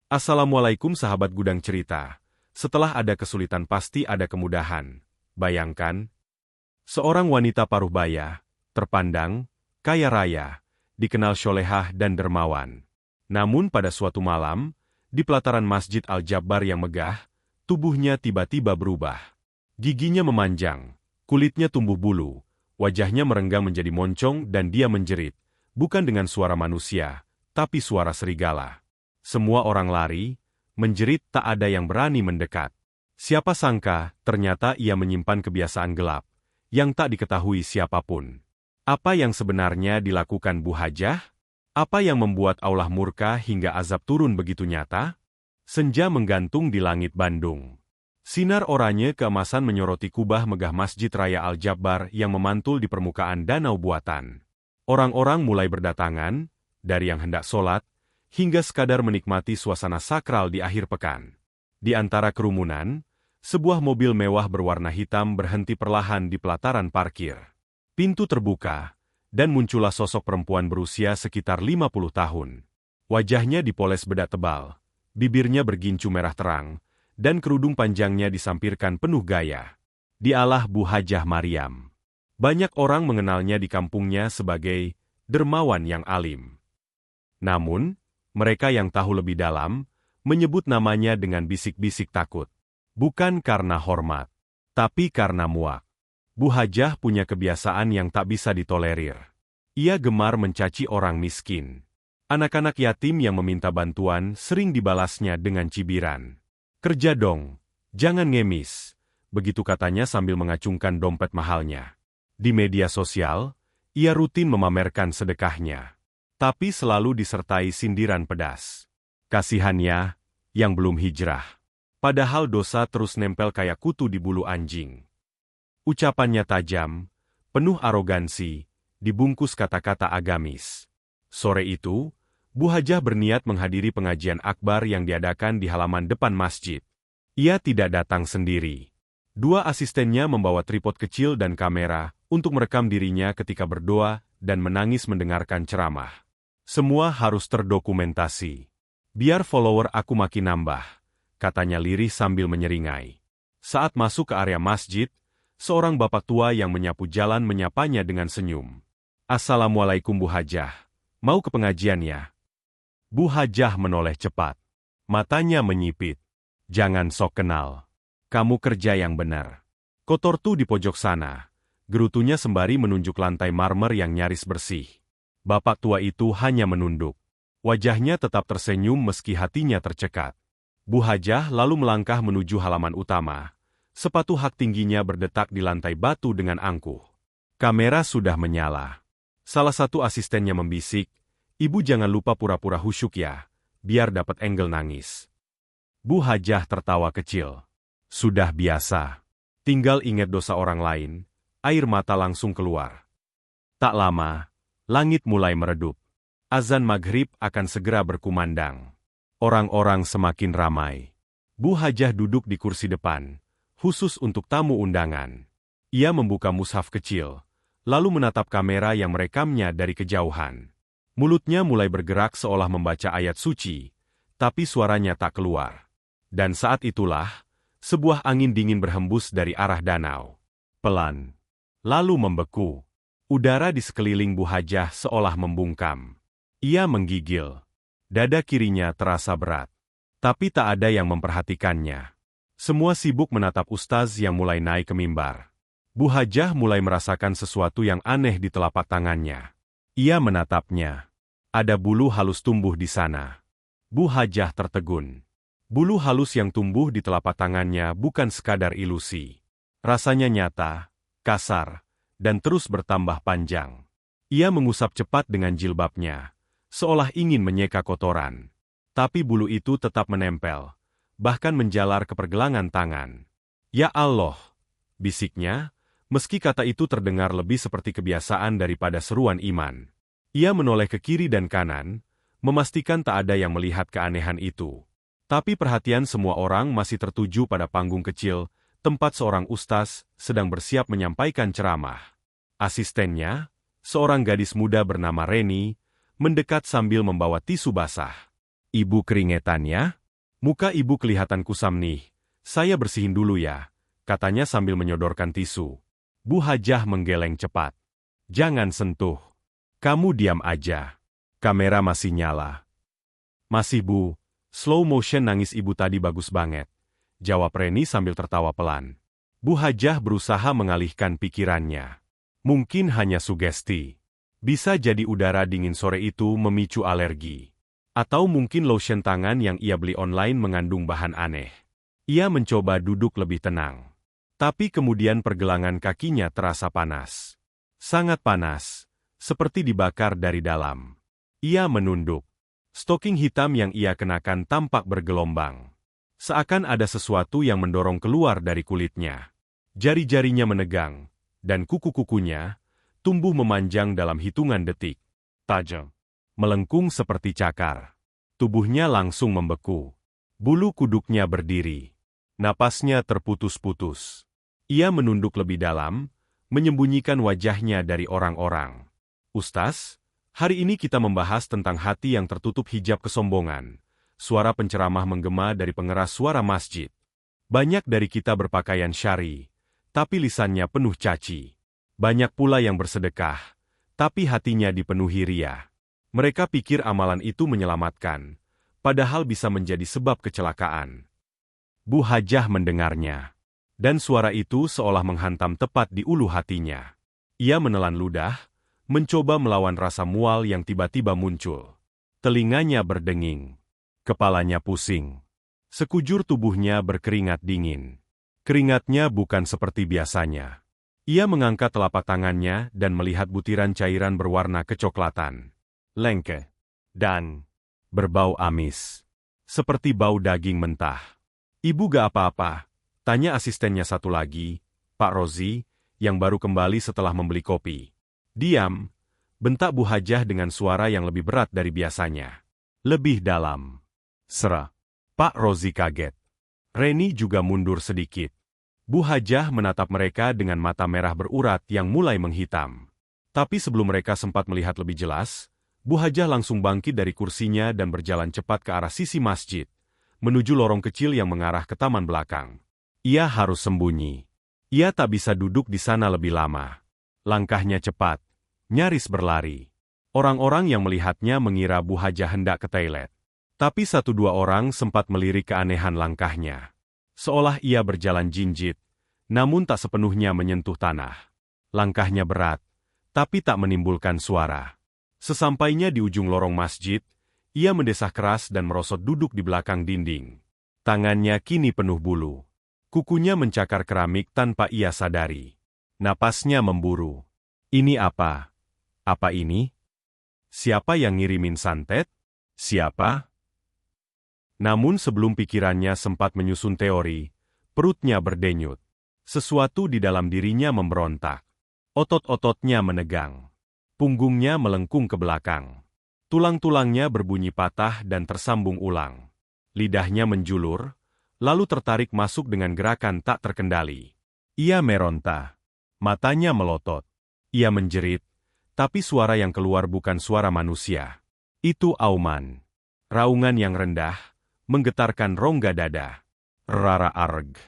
Assalamualaikum sahabat Gudang Cerita. Setelah ada kesulitan pasti ada kemudahan. Bayangkan, seorang wanita paruh baya, terpandang, kaya raya, dikenal sholehah dan dermawan. Namun pada suatu malam, di pelataran Masjid Al-Jabbar yang megah, tubuhnya tiba-tiba berubah. Giginya memanjang, kulitnya tumbuh bulu, wajahnya merenggang menjadi moncong dan dia menjerit, bukan dengan suara manusia, tapi suara serigala. Semua orang lari, menjerit tak ada yang berani mendekat. Siapa sangka, ternyata ia menyimpan kebiasaan gelap, yang tak diketahui siapapun. Apa yang sebenarnya dilakukan Bu Hajah? Apa yang membuat Allah murka hingga azab turun begitu nyata? Senja menggantung di langit Bandung. Sinar oranye keemasan menyoroti kubah megah Masjid Raya Al-Jabbar yang memantul di permukaan danau buatan. Orang-orang mulai berdatangan, dari yang hendak sholat, hingga sekadar menikmati suasana sakral di akhir pekan. Di antara kerumunan, sebuah mobil mewah berwarna hitam berhenti perlahan di pelataran parkir. Pintu terbuka, dan muncullah sosok perempuan berusia sekitar 50 tahun. Wajahnya dipoles bedak tebal, bibirnya bergincu merah terang, dan kerudung panjangnya disampirkan penuh gaya. Dialah Bu Hajah Maryam. Banyak orang mengenalnya di kampungnya sebagai dermawan yang alim. Namun, mereka yang tahu lebih dalam, menyebut namanya dengan bisik-bisik takut. Bukan karena hormat, tapi karena muak. Bu Hajah punya kebiasaan yang tak bisa ditolerir. Ia gemar mencaci orang miskin. Anak-anak yatim yang meminta bantuan sering dibalasnya dengan cibiran. Kerja dong, jangan ngemis, begitu katanya sambil mengacungkan dompet mahalnya. Di media sosial, ia rutin memamerkan sedekahnya. Tapi selalu disertai sindiran pedas. Kasihannya, yang belum hijrah. Padahal dosa terus nempel kayak kutu di bulu anjing. Ucapannya tajam, penuh arogansi, dibungkus kata-kata agamis. Sore itu, Bu Hajah berniat menghadiri pengajian akbar yang diadakan di halaman depan masjid. Ia tidak datang sendiri. Dua asistennya membawa tripod kecil dan kamera untuk merekam dirinya ketika berdoa dan menangis mendengarkan ceramah. Semua harus terdokumentasi. Biar follower aku makin nambah, katanya lirih sambil menyeringai. Saat masuk ke area masjid, seorang bapak tua yang menyapu jalan menyapanya dengan senyum. Assalamualaikum Bu Hajah, mau ke pengajiannya? Bu Hajah menoleh cepat. Matanya menyipit. Jangan sok kenal. Kamu kerja yang benar. Kotor tuh di pojok sana. Gerutunya sembari menunjuk lantai marmer yang nyaris bersih. Bapak tua itu hanya menunduk. Wajahnya tetap tersenyum meski hatinya tercekat. Bu Hajah lalu melangkah menuju halaman utama. Sepatu hak tingginya berdetak di lantai batu dengan angkuh. Kamera sudah menyala. Salah satu asistennya membisik, "Ibu jangan lupa pura-pura khusyuk ya, biar dapat angle nangis." Bu Hajah tertawa kecil. Sudah biasa. Tinggal ingat dosa orang lain, air mata langsung keluar. Tak lama, langit mulai meredup. Azan maghrib akan segera berkumandang. Orang-orang semakin ramai. Bu Hajah duduk di kursi depan, khusus untuk tamu undangan. Ia membuka mushaf kecil, lalu menatap kamera yang merekamnya dari kejauhan. Mulutnya mulai bergerak seolah membaca ayat suci, tapi suaranya tak keluar. Dan saat itulah, sebuah angin dingin berhembus dari arah danau. Pelan, lalu membeku. Udara di sekeliling Bu Hajah seolah membungkam. Ia menggigil. Dada kirinya terasa berat. Tapi tak ada yang memperhatikannya. Semua sibuk menatap ustaz yang mulai naik ke mimbar. Bu Hajah mulai merasakan sesuatu yang aneh di telapak tangannya. Ia menatapnya. Ada bulu halus tumbuh di sana. Bu Hajah tertegun. Bulu halus yang tumbuh di telapak tangannya bukan sekadar ilusi. Rasanya nyata, kasar, dan terus bertambah panjang. Ia mengusap cepat dengan jilbabnya, seolah ingin menyeka kotoran. Tapi bulu itu tetap menempel, bahkan menjalar ke pergelangan tangan. Ya Allah, bisiknya, meski kata itu terdengar lebih seperti kebiasaan daripada seruan iman. Ia menoleh ke kiri dan kanan, memastikan tak ada yang melihat keanehan itu. Tapi perhatian semua orang masih tertuju pada panggung kecil, tempat seorang ustaz sedang bersiap menyampaikan ceramah. Asistennya, seorang gadis muda bernama Reni, mendekat sambil membawa tisu basah. "Ibu keringetannya?" Muka ibu kelihatan kusam nih. Saya bersihin dulu ya, katanya sambil menyodorkan tisu. Bu Hajah menggeleng cepat. Jangan sentuh. Kamu diam aja. Kamera masih nyala. Masih Bu, slow motion nangis ibu tadi bagus banget. Jawab Reni sambil tertawa pelan. Bu Hajah berusaha mengalihkan pikirannya. Mungkin hanya sugesti. Bisa jadi udara dingin sore itu memicu alergi. Atau mungkin lotion tangan yang ia beli online mengandung bahan aneh. Ia mencoba duduk lebih tenang. Tapi kemudian pergelangan kakinya terasa panas. Sangat panas, seperti dibakar dari dalam. Ia menunduk. Stoking hitam yang ia kenakan tampak bergelombang. Seakan ada sesuatu yang mendorong keluar dari kulitnya. Jari-jarinya menegang, dan kuku-kukunya tumbuh memanjang dalam hitungan detik. Tajam. Melengkung seperti cakar. Tubuhnya langsung membeku. Bulu kuduknya berdiri. Napasnya terputus-putus. Ia menunduk lebih dalam, menyembunyikan wajahnya dari orang-orang. Ustaz, hari ini kita membahas tentang hati yang tertutup hijab kesombongan. Suara penceramah menggema dari pengeras suara masjid. Banyak dari kita berpakaian syari, tapi lisannya penuh caci. Banyak pula yang bersedekah, tapi hatinya dipenuhi riya. Mereka pikir amalan itu menyelamatkan, padahal bisa menjadi sebab kecelakaan. Bu Hajah mendengarnya, dan suara itu seolah menghantam tepat di ulu hatinya. Ia menelan ludah, mencoba melawan rasa mual yang tiba-tiba muncul. Telinganya berdenging, kepalanya pusing. Sekujur tubuhnya berkeringat dingin. Keringatnya bukan seperti biasanya. Ia mengangkat telapak tangannya dan melihat butiran cairan berwarna kecoklatan. Lengke, dan berbau amis. Seperti bau daging mentah. Ibu gak apa-apa, tanya asistennya satu lagi, Pak Rozi, yang baru kembali setelah membeli kopi. Diam, bentak Bu Hajah dengan suara yang lebih berat dari biasanya. Lebih dalam. Sera. Pak Rozi kaget. Reni juga mundur sedikit. Bu Hajah menatap mereka dengan mata merah berurat yang mulai menghitam. Tapi sebelum mereka sempat melihat lebih jelas, Bu Hajah langsung bangkit dari kursinya dan berjalan cepat ke arah sisi masjid, menuju lorong kecil yang mengarah ke taman belakang. Ia harus sembunyi. Ia tak bisa duduk di sana lebih lama. Langkahnya cepat, nyaris berlari. Orang-orang yang melihatnya mengira Bu Hajah hendak ke toilet. Tapi satu dua orang sempat melirik keanehan langkahnya. Seolah ia berjalan jinjit, namun tak sepenuhnya menyentuh tanah. Langkahnya berat, tapi tak menimbulkan suara. Sesampainya di ujung lorong masjid, ia mendesah keras dan merosot duduk di belakang dinding. Tangannya kini penuh bulu. Kukunya mencakar keramik tanpa ia sadari. Napasnya memburu. Ini apa? Apa ini? Siapa yang ngirimin santet? Siapa? Namun sebelum pikirannya sempat menyusun teori, perutnya berdenyut. Sesuatu di dalam dirinya memberontak. Otot-ototnya menegang. Punggungnya melengkung ke belakang. Tulang-tulangnya berbunyi patah dan tersambung ulang. Lidahnya menjulur, lalu tertarik masuk dengan gerakan tak terkendali. Ia meronta. Matanya melotot. Ia menjerit, tapi suara yang keluar bukan suara manusia. Itu auman. Raungan yang rendah, menggetarkan rongga dada. Rara arg.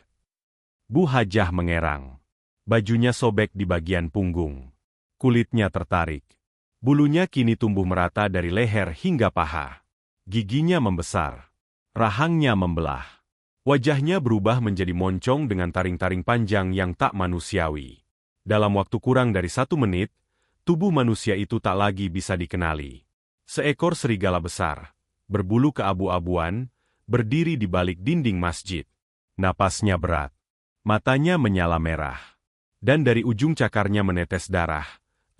Bu Hajah mengerang. Bajunya sobek di bagian punggung. Kulitnya tertarik. Bulunya kini tumbuh merata dari leher hingga paha. Giginya membesar. Rahangnya membelah. Wajahnya berubah menjadi moncong dengan taring-taring panjang yang tak manusiawi. Dalam waktu kurang dari 1 menit, tubuh manusia itu tak lagi bisa dikenali. Seekor serigala besar, berbulu keabu-abuan, berdiri di balik dinding masjid. Napasnya berat. Matanya menyala merah. Dan dari ujung cakarnya menetes darah.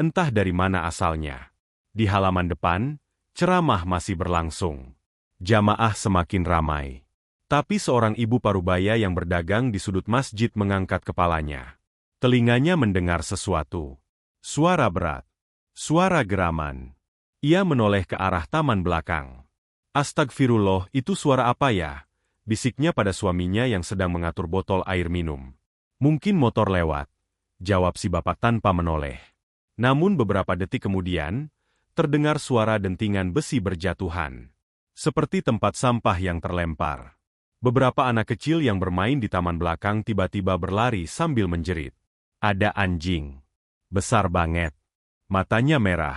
Entah dari mana asalnya. Di halaman depan, ceramah masih berlangsung. Jamaah semakin ramai. Tapi seorang ibu parubaya yang berdagang di sudut masjid mengangkat kepalanya. Telinganya mendengar sesuatu. Suara berat. Suara geraman. Ia menoleh ke arah taman belakang. Astagfirullah, itu suara apa ya? Bisiknya pada suaminya yang sedang mengatur botol air minum. Mungkin motor lewat. Jawab si bapak tanpa menoleh. Namun beberapa detik kemudian, terdengar suara dentingan besi berjatuhan. Seperti tempat sampah yang terlempar. Beberapa anak kecil yang bermain di taman belakang tiba-tiba berlari sambil menjerit. Ada anjing. Besar banget. Matanya merah.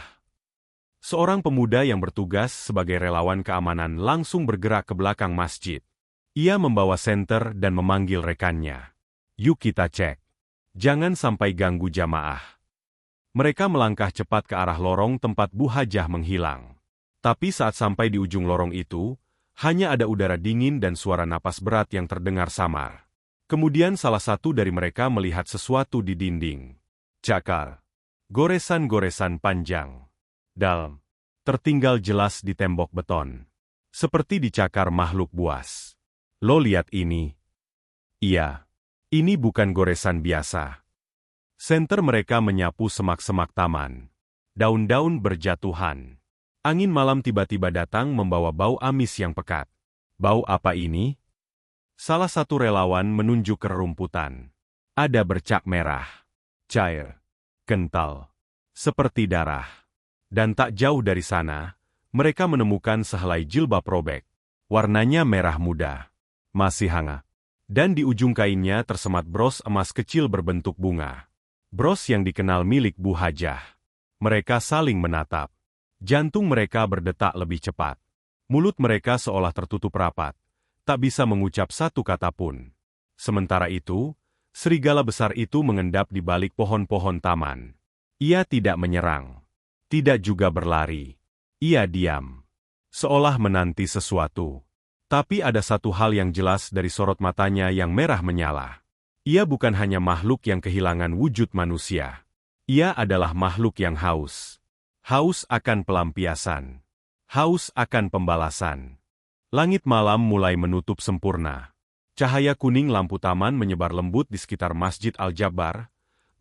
Seorang pemuda yang bertugas sebagai relawan keamanan langsung bergerak ke belakang masjid. Ia membawa senter dan memanggil rekannya. Yuk kita cek. Jangan sampai ganggu jamaah. Mereka melangkah cepat ke arah lorong tempat Bu Hajah menghilang. Tapi saat sampai di ujung lorong itu, hanya ada udara dingin dan suara napas berat yang terdengar samar. Kemudian salah satu dari mereka melihat sesuatu di dinding. Cakar. Goresan-goresan panjang. Dalam. Tertinggal jelas di tembok beton. Seperti dicakar makhluk buas. Lo lihat ini? Iya. Ini bukan goresan biasa. Senter mereka menyapu semak-semak taman. Daun-daun berjatuhan. Angin malam tiba-tiba datang membawa bau amis yang pekat. Bau apa ini? Salah satu relawan menunjuk ke rerumputan. Ada bercak merah. Cair. Kental. Seperti darah. Dan tak jauh dari sana, mereka menemukan sehelai jilbab robek. Warnanya merah muda. Masih hangat. Dan di ujung kainnya tersemat bros emas kecil berbentuk bunga. Bros yang dikenal milik Bu Hajah. Mereka saling menatap. Jantung mereka berdetak lebih cepat. Mulut mereka seolah tertutup rapat. Tak bisa mengucap satu kata pun. Sementara itu, serigala besar itu mengendap di balik pohon-pohon taman. Ia tidak menyerang. Tidak juga berlari. Ia diam. Seolah menanti sesuatu. Tapi ada satu hal yang jelas dari sorot matanya yang merah menyala. Ia bukan hanya makhluk yang kehilangan wujud manusia. Ia adalah makhluk yang haus. Haus akan pelampiasan. Haus akan pembalasan. Langit malam mulai menutup sempurna. Cahaya kuning lampu taman menyebar lembut di sekitar Masjid Al-Jabbar,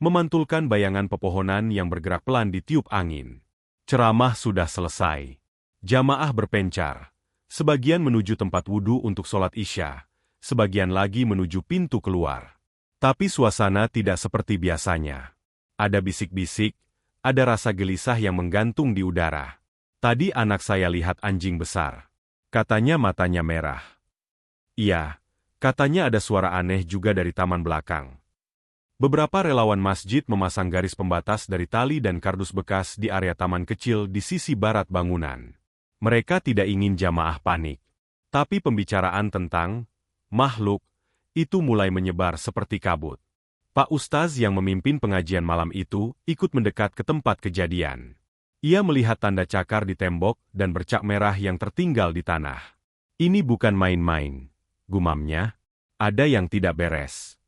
memantulkan bayangan pepohonan yang bergerak pelan ditiup angin. Ceramah sudah selesai. Jamaah berpencar. Sebagian menuju tempat wudhu untuk sholat Isya, sebagian lagi menuju pintu keluar. Tapi suasana tidak seperti biasanya. Ada bisik-bisik, ada rasa gelisah yang menggantung di udara. Tadi anak saya lihat anjing besar. Katanya matanya merah. Iya. Katanya ada suara aneh juga dari taman belakang. Beberapa relawan masjid memasang garis pembatas dari tali dan kardus bekas di area taman kecil di sisi barat bangunan. Mereka tidak ingin jamaah panik. Tapi pembicaraan tentang makhluk itu mulai menyebar seperti kabut. Pak Ustaz yang memimpin pengajian malam itu ikut mendekat ke tempat kejadian. Ia melihat tanda cakar di tembok dan bercak merah yang tertinggal di tanah. Ini bukan main-main. Gumamnya, ada yang tidak beres.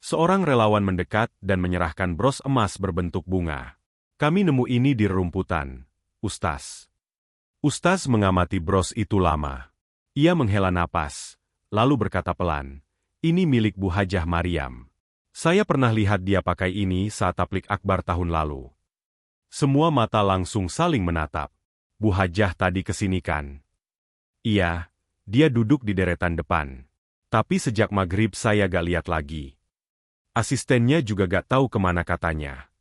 Seorang relawan mendekat dan menyerahkan bros emas berbentuk bunga. Kami nemu ini di rerumputan, Ustaz. Ustaz mengamati bros itu lama. Ia menghela napas, lalu berkata pelan, ini milik Bu Hajah Maryam. Saya pernah lihat dia pakai ini saat tablik akbar tahun lalu. Semua mata langsung saling menatap. Bu Hajah tadi kesini kan? Iya. Dia duduk di deretan depan. Tapi sejak maghrib saya gak lihat lagi. Asistennya juga gak tahu kemana katanya.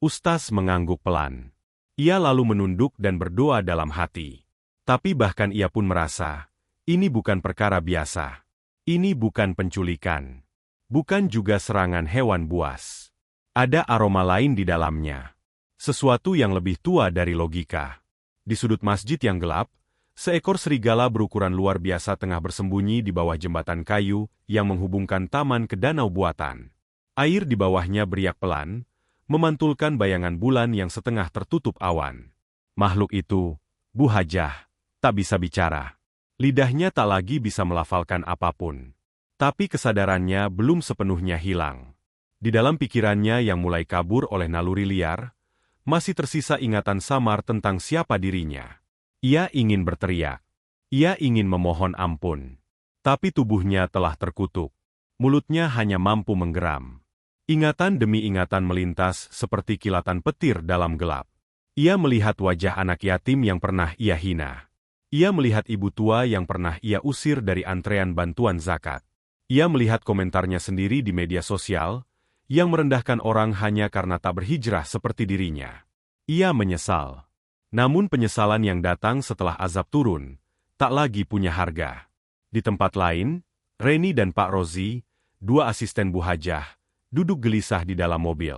Ustaz mengangguk pelan. Ia lalu menunduk dan berdoa dalam hati. Tapi bahkan ia pun merasa, ini bukan perkara biasa. Ini bukan penculikan. Bukan juga serangan hewan buas. Ada aroma lain di dalamnya. Sesuatu yang lebih tua dari logika. Di sudut masjid yang gelap, seekor serigala berukuran luar biasa tengah bersembunyi di bawah jembatan kayu yang menghubungkan taman ke danau buatan. Air di bawahnya beriak pelan, memantulkan bayangan bulan yang setengah tertutup awan. Makhluk itu, Bu Hajah, tak bisa bicara. Lidahnya tak lagi bisa melafalkan apapun. Tapi kesadarannya belum sepenuhnya hilang. Di dalam pikirannya yang mulai kabur oleh naluri liar, masih tersisa ingatan samar tentang siapa dirinya. Ia ingin berteriak. Ia ingin memohon ampun. Tapi tubuhnya telah terkutuk. Mulutnya hanya mampu menggeram. Ingatan demi ingatan melintas seperti kilatan petir dalam gelap. Ia melihat wajah anak yatim yang pernah ia hina. Ia melihat ibu tua yang pernah ia usir dari antrean bantuan zakat. Ia melihat komentarnya sendiri di media sosial, yang merendahkan orang hanya karena tak berhijrah seperti dirinya. Ia menyesal. Namun penyesalan yang datang setelah azab turun, tak lagi punya harga. Di tempat lain, Reni dan Pak Rozi, dua asisten Bu Hajah, duduk gelisah di dalam mobil.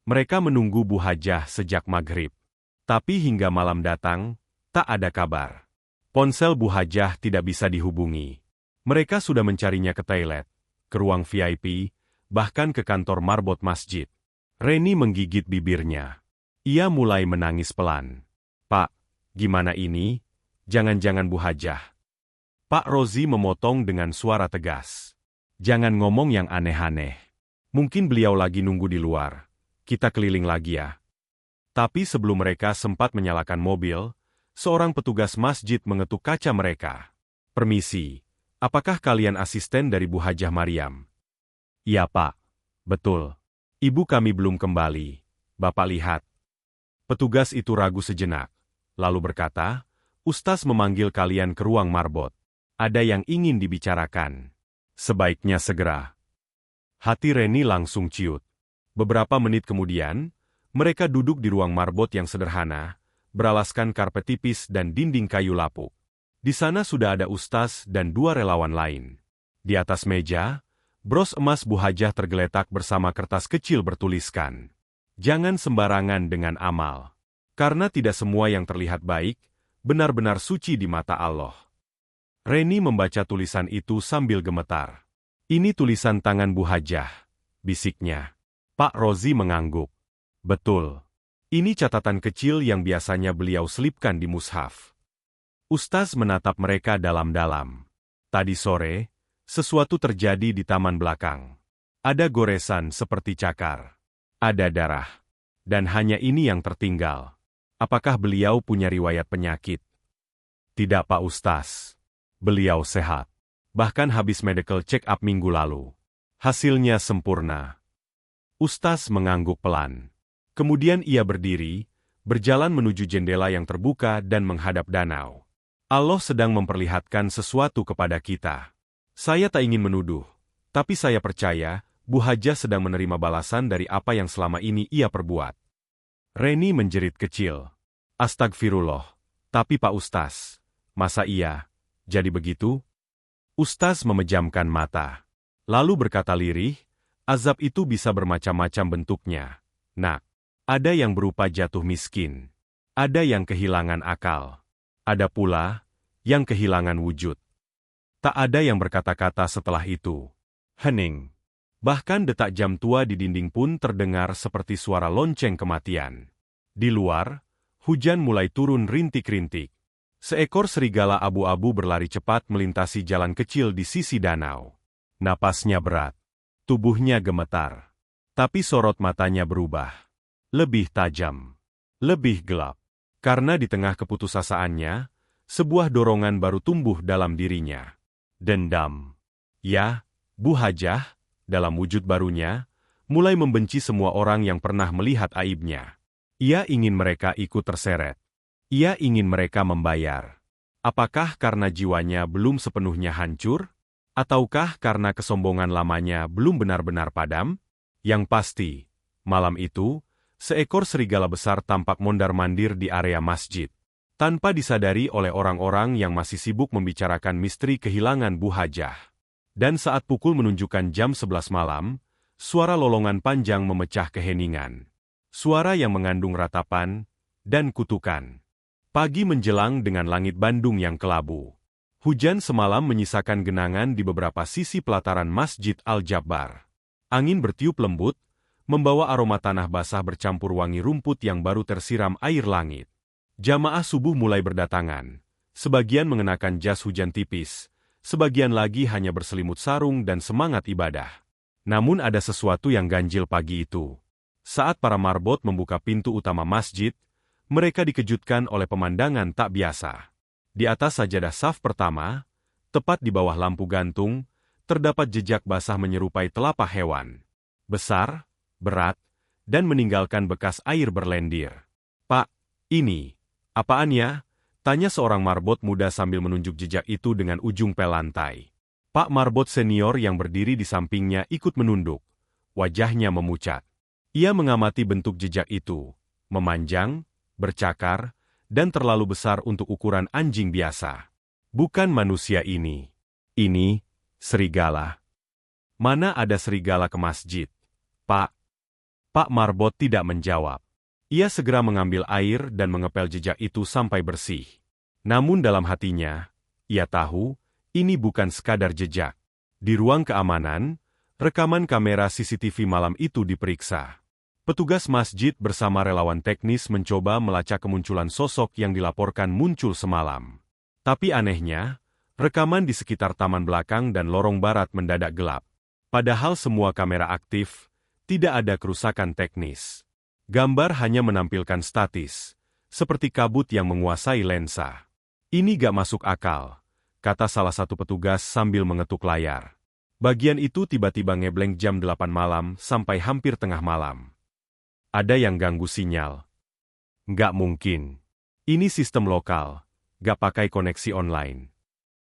Mereka menunggu Bu Hajah sejak maghrib. Tapi hingga malam datang, tak ada kabar. Ponsel Bu Hajah tidak bisa dihubungi. Mereka sudah mencarinya ke toilet, ke ruang VIP, bahkan ke kantor marbot masjid. Reni menggigit bibirnya. Ia mulai menangis pelan. "Pak, gimana ini? Jangan-jangan Bu Hajah." Pak Rozi memotong dengan suara tegas. "Jangan ngomong yang aneh-aneh. Mungkin beliau lagi nunggu di luar. Kita keliling lagi ya." Tapi sebelum mereka sempat menyalakan mobil, seorang petugas masjid mengetuk kaca mereka. "Permisi, apakah kalian asisten dari Bu Hajah Maryam?" "Iya Pak, betul. Ibu kami belum kembali. Bapak lihat." Petugas itu ragu sejenak, lalu berkata, "Ustaz memanggil kalian ke ruang marbot. Ada yang ingin dibicarakan. Sebaiknya segera." Hati Reni langsung ciut. Beberapa menit kemudian, mereka duduk di ruang marbot yang sederhana, beralaskan karpet tipis dan dinding kayu lapuk. Di sana sudah ada ustaz dan dua relawan lain. Di atas meja, bros emas Bu Hajah tergeletak bersama kertas kecil bertuliskan, "Jangan sembarangan dengan amal. Karena tidak semua yang terlihat baik, benar-benar suci di mata Allah." Reni membaca tulisan itu sambil gemetar. "Ini tulisan tangan Bu Hajah," bisiknya. Pak Rozi mengangguk. "Betul. Ini catatan kecil yang biasanya beliau selipkan di mushaf." Ustaz menatap mereka dalam-dalam. "Tadi sore, sesuatu terjadi di taman belakang. Ada goresan seperti cakar. Ada darah. Dan hanya ini yang tertinggal. Apakah beliau punya riwayat penyakit?" "Tidak Pak Ustaz. Beliau sehat. Bahkan habis medical check-up minggu lalu. Hasilnya sempurna." Ustaz mengangguk pelan. Kemudian ia berdiri, berjalan menuju jendela yang terbuka dan menghadap danau. "Allah sedang memperlihatkan sesuatu kepada kita. Saya tak ingin menuduh, tapi saya percaya Bu Hajah sedang menerima balasan dari apa yang selama ini ia perbuat." Reni menjerit kecil. "Astagfirullah. Tapi Pak Ustaz, masa iya? Jadi begitu?" Ustaz memejamkan mata. Lalu berkata lirih, "Azab itu bisa bermacam-macam bentuknya, Nak. Ada yang berupa jatuh miskin. Ada yang kehilangan akal. Ada pula yang kehilangan wujud." Tak ada yang berkata-kata setelah itu. Hening. Bahkan detak jam tua di dinding pun terdengar seperti suara lonceng kematian. Di luar, hujan mulai turun rintik-rintik. Seekor serigala abu-abu berlari cepat melintasi jalan kecil di sisi danau. Napasnya berat. Tubuhnya gemetar. Tapi sorot matanya berubah. Lebih tajam. Lebih gelap. Karena di tengah keputusasaannya, sebuah dorongan baru tumbuh dalam dirinya. Dendam. Ya, Bu Hajah, dalam wujud barunya, mulai membenci semua orang yang pernah melihat aibnya. Ia ingin mereka ikut terseret. Ia ingin mereka membayar. Apakah karena jiwanya belum sepenuhnya hancur? Ataukah karena kesombongan lamanya belum benar-benar padam? Yang pasti, malam itu, seekor serigala besar tampak mondar-mandir di area masjid. Tanpa disadari oleh orang-orang yang masih sibuk membicarakan misteri kehilangan Bu Hajah. Dan saat pukul menunjukkan jam 11 malam, suara lolongan panjang memecah keheningan. Suara yang mengandung ratapan dan kutukan. Pagi menjelang dengan langit Bandung yang kelabu. Hujan semalam menyisakan genangan di beberapa sisi pelataran Masjid Al-Jabbar. Angin bertiup lembut, membawa aroma tanah basah bercampur wangi rumput yang baru tersiram air langit. Jamaah subuh mulai berdatangan. Sebagian mengenakan jas hujan tipis, sebagian lagi hanya berselimut sarung dan semangat ibadah. Namun ada sesuatu yang ganjil pagi itu. Saat para marbot membuka pintu utama masjid, mereka dikejutkan oleh pemandangan tak biasa. Di atas sajadah saf pertama, tepat di bawah lampu gantung, terdapat jejak basah menyerupai telapak hewan. Besar, berat, dan meninggalkan bekas air berlendir. "Pak, ini, apaan ya?" tanya seorang marbot muda sambil menunjuk jejak itu dengan ujung pel lantai. Pak marbot senior yang berdiri di sampingnya ikut menunduk. Wajahnya memucat. Ia mengamati bentuk jejak itu, memanjang, bercakar, dan terlalu besar untuk ukuran anjing biasa. "Bukan manusia ini. Ini, serigala. Mana ada serigala ke masjid, Pak? Pak Marbot tidak menjawab. Ia segera mengambil air dan mengepel jejak itu sampai bersih. Namun dalam hatinya, ia tahu, ini bukan sekadar jejak. Di ruang keamanan, rekaman kamera CCTV malam itu diperiksa. Petugas masjid bersama relawan teknis mencoba melacak kemunculan sosok yang dilaporkan muncul semalam. Tapi anehnya, rekaman di sekitar taman belakang dan lorong barat mendadak gelap. Padahal semua kamera aktif, tidak ada kerusakan teknis. Gambar hanya menampilkan statis, seperti kabut yang menguasai lensa. Ini gak masuk akal, kata salah satu petugas sambil mengetuk layar. Bagian itu tiba-tiba ngeblank jam 8 malam sampai hampir tengah malam. Ada yang ganggu sinyal. Nggak mungkin. Ini sistem lokal, nggak pakai koneksi online.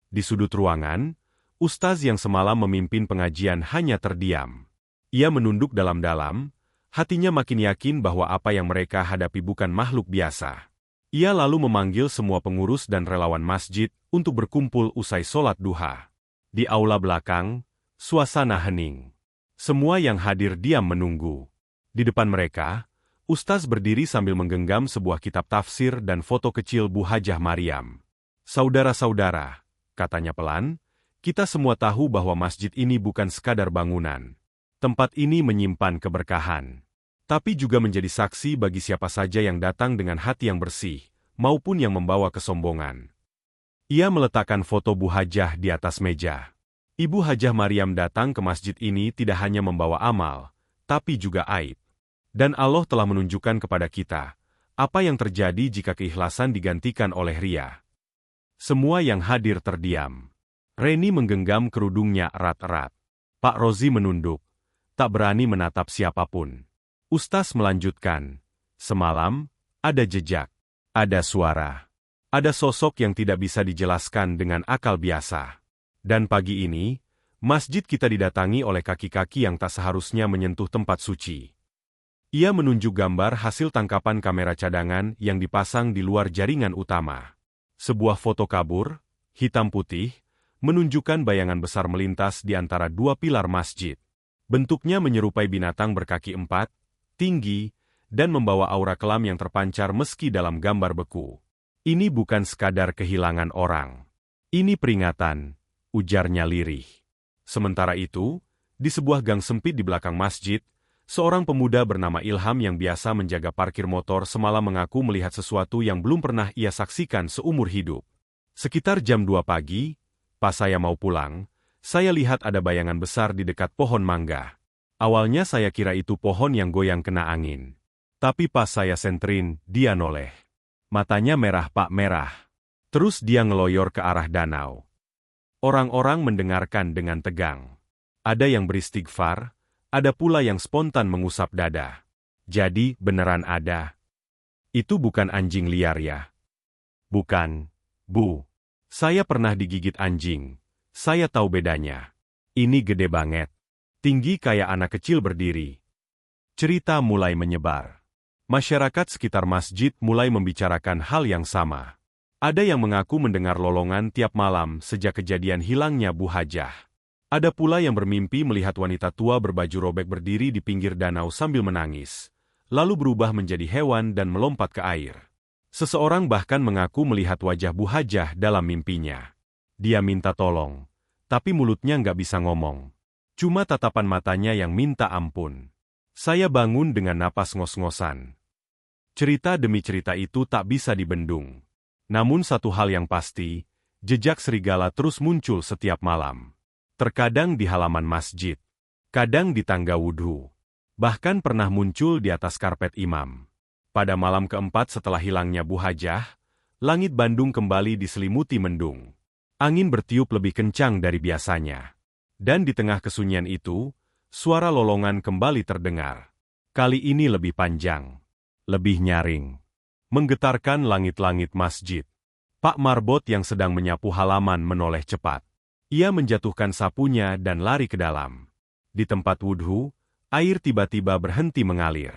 Di sudut ruangan, ustaz yang semalam memimpin pengajian hanya terdiam. Ia menunduk dalam-dalam, hatinya makin yakin bahwa apa yang mereka hadapi bukan makhluk biasa. Ia lalu memanggil semua pengurus dan relawan masjid untuk berkumpul usai sholat duha. Di aula belakang, suasana hening. Semua yang hadir diam menunggu. Di depan mereka, ustaz berdiri sambil menggenggam sebuah kitab tafsir dan foto kecil Bu Hajah Maryam. Saudara-saudara, katanya pelan, kita semua tahu bahwa masjid ini bukan sekadar bangunan. Tempat ini menyimpan keberkahan. Tapi juga menjadi saksi bagi siapa saja yang datang dengan hati yang bersih, maupun yang membawa kesombongan. Ia meletakkan foto Bu Hajah di atas meja. Ibu Hajah Maryam datang ke masjid ini tidak hanya membawa amal, tapi juga aib. Dan Allah telah menunjukkan kepada kita, apa yang terjadi jika keikhlasan digantikan oleh ria. Semua yang hadir terdiam. Reni menggenggam kerudungnya erat-erat. Pak Rozi menunduk, tak berani menatap siapapun. Ustaz melanjutkan, semalam, ada jejak, ada suara, ada sosok yang tidak bisa dijelaskan dengan akal biasa. Dan pagi ini, masjid kita didatangi oleh kaki-kaki yang tak seharusnya menyentuh tempat suci. Ia menunjuk gambar hasil tangkapan kamera cadangan yang dipasang di luar jaringan utama. Sebuah foto kabur, hitam putih, menunjukkan bayangan besar melintas di antara dua pilar masjid. Bentuknya menyerupai binatang berkaki 4, tinggi, dan membawa aura kelam yang terpancar meski dalam gambar beku. Ini bukan sekadar kehilangan orang. Ini peringatan, ujarnya lirih. Sementara itu, di sebuah gang sempit di belakang masjid, seorang pemuda bernama Ilham yang biasa menjaga parkir motor semalam mengaku melihat sesuatu yang belum pernah ia saksikan seumur hidup. Sekitar jam 2 pagi, pas saya mau pulang, saya lihat ada bayangan besar di dekat pohon mangga. Awalnya saya kira itu pohon yang goyang kena angin. Tapi pas saya senterin, dia noleh. Matanya merah Pak merah. Terus dia ngeloyor ke arah danau. Orang-orang mendengarkan dengan tegang. Ada yang beristighfar, ada pula yang spontan mengusap dada. Jadi, beneran ada. Itu bukan anjing liar ya? Bukan, Bu. Saya pernah digigit anjing. Saya tahu bedanya. Ini gede banget. Tinggi kayak anak kecil berdiri. Cerita mulai menyebar. Masyarakat sekitar masjid mulai membicarakan hal yang sama. Ada yang mengaku mendengar lolongan tiap malam sejak kejadian hilangnya Bu Hajah. Ada pula yang bermimpi melihat wanita tua berbaju robek berdiri di pinggir danau sambil menangis, lalu berubah menjadi hewan dan melompat ke air. Seseorang bahkan mengaku melihat wajah Bu Hajah dalam mimpinya. Dia minta tolong, tapi mulutnya nggak bisa ngomong. Cuma tatapan matanya yang minta ampun. Saya bangun dengan napas ngos-ngosan. Cerita demi cerita itu tak bisa dibendung. Namun satu hal yang pasti, jejak serigala terus muncul setiap malam. Terkadang di halaman masjid, kadang di tangga wudhu. Bahkan pernah muncul di atas karpet imam. Pada malam keempat setelah hilangnya Bu Hajah, langit Bandung kembali diselimuti mendung. Angin bertiup lebih kencang dari biasanya. Dan di tengah kesunyian itu, suara lolongan kembali terdengar. Kali ini lebih panjang, lebih nyaring. Menggetarkan langit-langit masjid. Pak Marbot yang sedang menyapu halaman menoleh cepat. Ia menjatuhkan sapunya dan lari ke dalam. Di tempat wudhu, air tiba-tiba berhenti mengalir.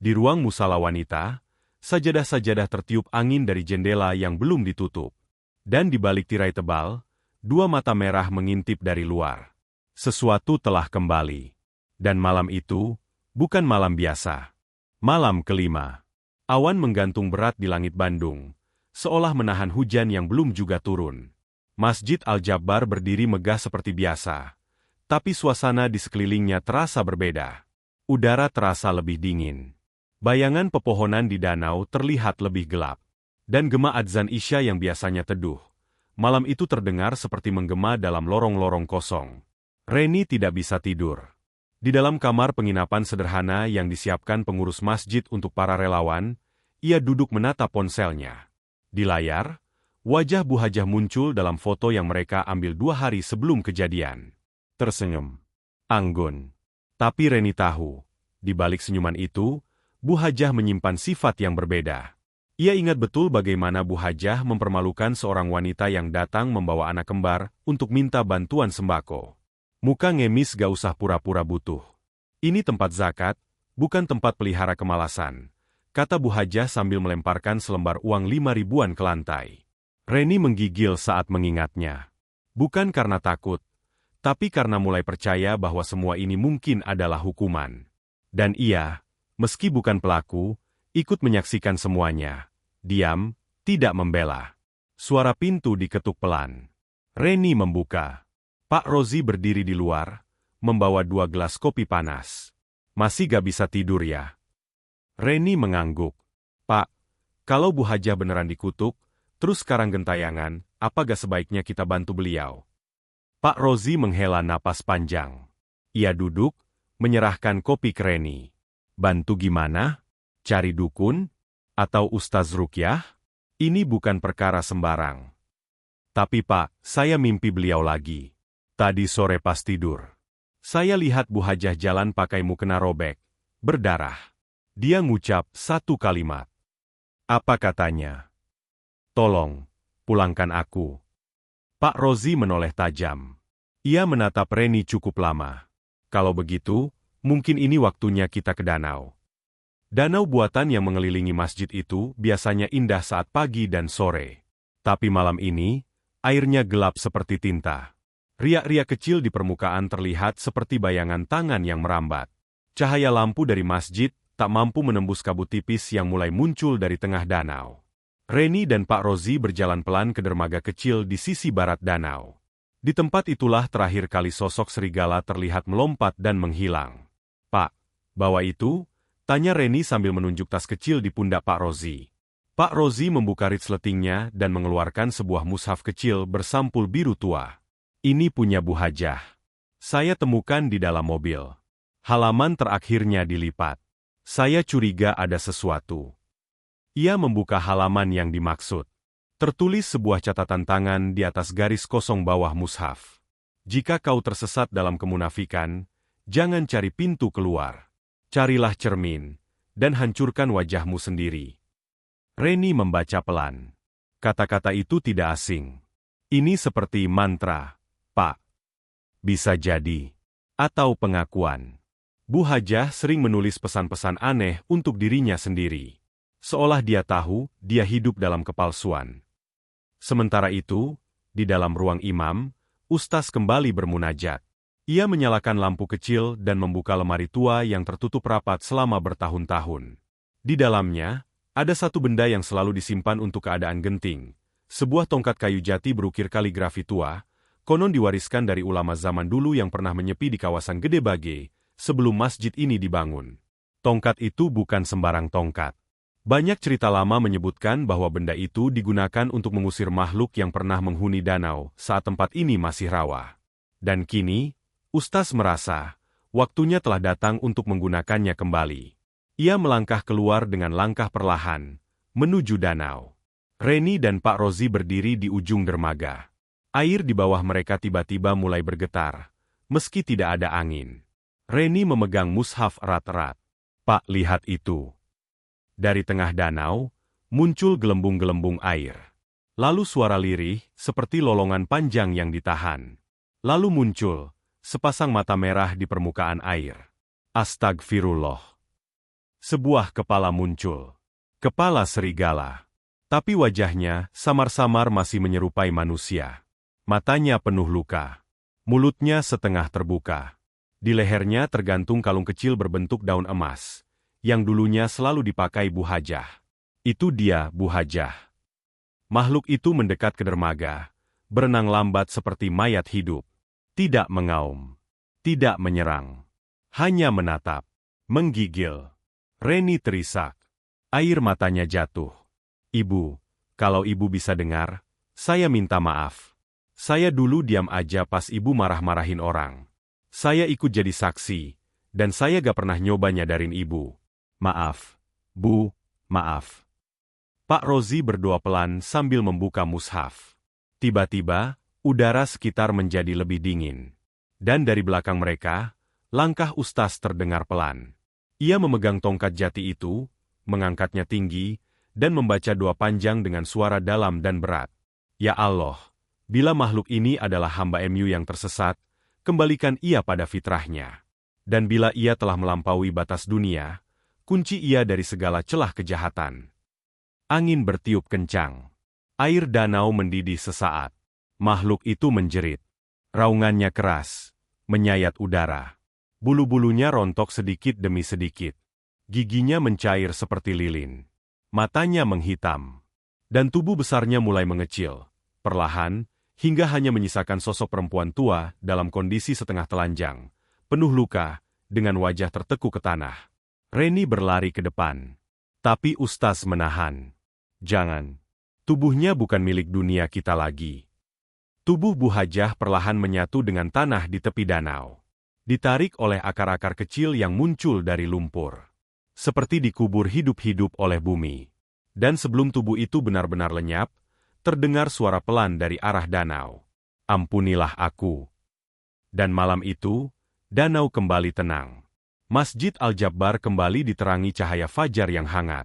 Di ruang musala wanita, sajadah-sajadah tertiup angin dari jendela yang belum ditutup. Dan di balik tirai tebal, Dua mata merah mengintip dari luar. Sesuatu telah kembali. Dan malam itu, bukan malam biasa. Malam kelima. Awan menggantung berat di langit Bandung, seolah menahan hujan yang belum juga turun. Masjid Al-Jabbar berdiri megah seperti biasa, tapi suasana di sekelilingnya terasa berbeda. Udara terasa lebih dingin. Bayangan pepohonan di danau terlihat lebih gelap. Dan gema adzan Isya yang biasanya teduh, malam itu terdengar seperti menggema dalam lorong-lorong kosong. Reni tidak bisa tidur. Di dalam kamar penginapan sederhana yang disiapkan pengurus masjid untuk para relawan, ia duduk menatap ponselnya. Di layar, wajah Bu Hajah muncul dalam foto yang mereka ambil 2 hari sebelum kejadian. Tersenyum. Anggun. Tapi Reni tahu, di balik senyuman itu, Bu Hajah menyimpan sifat yang berbeda. Ia ingat betul bagaimana Bu Hajah mempermalukan seorang wanita yang datang membawa anak kembar untuk minta bantuan sembako. Muka ngemis gak usah pura-pura butuh. Ini tempat zakat, bukan tempat pelihara kemalasan, kata Bu Hajah sambil melemparkan selembar uang 5 ribuan ke lantai. Reni menggigil saat mengingatnya. Bukan karena takut, tapi karena mulai percaya bahwa semua ini mungkin adalah hukuman. Dan ia, meski bukan pelaku, ikut menyaksikan semuanya. Diam, tidak membela. Suara pintu diketuk pelan. Reni membuka. Pak Rozi berdiri di luar, membawa 2 gelas kopi panas. Masih gak bisa tidur ya? Reni mengangguk. Pak, kalau Bu Hajah beneran dikutuk, terus sekarang gentayangan, apa gak sebaiknya kita bantu beliau? Pak Rozi menghela napas panjang. Ia duduk, menyerahkan kopi ke Reni. Bantu gimana? Cari dukun? Atau Ustaz Rukyah? Ini bukan perkara sembarang. Tapi Pak, saya mimpi beliau lagi. Tadi sore pas tidur. Saya lihat Bu Hajah jalan pakai mukena robek, berdarah. Dia ngucap 1 kalimat. Apa katanya? Tolong, pulangkan aku. Pak Rozi menoleh tajam. Ia menatap Reni cukup lama. Kalau begitu, mungkin ini waktunya kita ke danau. Danau buatan yang mengelilingi masjid itu biasanya indah saat pagi dan sore. Tapi malam ini, airnya gelap seperti tinta. Riak-riak kecil di permukaan terlihat seperti bayangan tangan yang merambat. Cahaya lampu dari masjid tak mampu menembus kabut tipis yang mulai muncul dari tengah danau. Reni dan Pak Rozi berjalan pelan ke dermaga kecil di sisi barat danau. Di tempat itulah terakhir kali sosok serigala terlihat melompat dan menghilang. Pak, bawa itu? Tanya Reni sambil menunjuk tas kecil di pundak Pak Rozi. Pak Rozi membuka resletingnya dan mengeluarkan sebuah mushaf kecil bersampul biru tua. Ini punya Bu Hajah. Saya temukan di dalam mobil. Halaman terakhirnya dilipat. Saya curiga ada sesuatu. Ia membuka halaman yang dimaksud. Tertulis sebuah catatan tangan di atas garis kosong bawah mushaf. Jika kau tersesat dalam kemunafikan, jangan cari pintu keluar. Carilah cermin, dan hancurkan wajahmu sendiri. Reni membaca pelan. Kata-kata itu tidak asing. Ini seperti mantra, Pak. Bisa jadi. Atau pengakuan. Bu Hajah sering menulis pesan-pesan aneh untuk dirinya sendiri. Seolah dia tahu, dia hidup dalam kepalsuan. Sementara itu, di dalam ruang imam, Ustaz kembali bermunajat. Ia menyalakan lampu kecil dan membuka lemari tua yang tertutup rapat selama bertahun-tahun. Di dalamnya, ada satu benda yang selalu disimpan untuk keadaan genting. Sebuah tongkat kayu jati berukir kaligrafi tua, konon diwariskan dari ulama zaman dulu yang pernah menyepi di kawasan Gede Bage, sebelum masjid ini dibangun. Tongkat itu bukan sembarang tongkat. Banyak cerita lama menyebutkan bahwa benda itu digunakan untuk mengusir makhluk yang pernah menghuni danau saat tempat ini masih rawa. Dan kini, Ustaz merasa, waktunya telah datang untuk menggunakannya kembali. Ia melangkah keluar dengan langkah perlahan, menuju danau. Reni dan Pak Rozi berdiri di ujung dermaga. Air di bawah mereka tiba-tiba mulai bergetar, meski tidak ada angin. Reni memegang mushaf erat-erat. Pak, lihat itu. Dari tengah danau, muncul gelembung-gelembung air. Lalu suara lirih, seperti lolongan panjang yang ditahan. Lalu muncul, sepasang mata merah di permukaan air. Astagfirullah. Sebuah kepala muncul. Kepala serigala. Tapi wajahnya, samar-samar masih menyerupai manusia. Matanya penuh luka. Mulutnya setengah terbuka. Di lehernya tergantung kalung kecil berbentuk daun emas, yang dulunya selalu dipakai Bu Hajah. Itu dia, Bu Hajah. Makhluk itu mendekat ke dermaga, berenang lambat seperti mayat hidup. Tidak mengaum. Tidak menyerang. Hanya menatap. Menggigil. Reni terisak. Air matanya jatuh. Ibu, kalau ibu bisa dengar, saya minta maaf. Saya dulu diam aja pas ibu marah-marahin orang. Saya ikut jadi saksi, dan saya gak pernah nyoba nyadarin ibu. Maaf, Bu, maaf. Pak Rozi berdoa pelan sambil membuka mushaf. Tiba-tiba, udara sekitar menjadi lebih dingin. Dan dari belakang mereka, langkah Ustaz terdengar pelan. Ia memegang tongkat jati itu, mengangkatnya tinggi, dan membaca doa panjang dengan suara dalam dan berat. Ya Allah, bila makhluk ini adalah hamba MU yang tersesat, kembalikan ia pada fitrahnya. Dan bila ia telah melampaui batas dunia, kunci ia dari segala celah kejahatan. Angin bertiup kencang. Air danau mendidih sesaat. Makhluk itu menjerit. Raungannya keras, menyayat udara. Bulu-bulunya rontok sedikit demi sedikit. Giginya mencair seperti lilin. Matanya menghitam. Dan tubuh besarnya mulai mengecil. Perlahan, hingga hanya menyisakan sosok perempuan tua dalam kondisi setengah telanjang. Penuh luka, dengan wajah tertekuk ke tanah. Reni berlari ke depan. Tapi Ustaz menahan. Jangan. Tubuhnya bukan milik dunia kita lagi. Tubuh Bu Hajah perlahan menyatu dengan tanah di tepi danau. Ditarik oleh akar-akar kecil yang muncul dari lumpur. Seperti dikubur hidup-hidup oleh bumi. Dan sebelum tubuh itu benar-benar lenyap, terdengar suara pelan dari arah danau. Ampunilah aku. Dan malam itu, danau kembali tenang. Masjid Al-Jabbar kembali diterangi cahaya fajar yang hangat.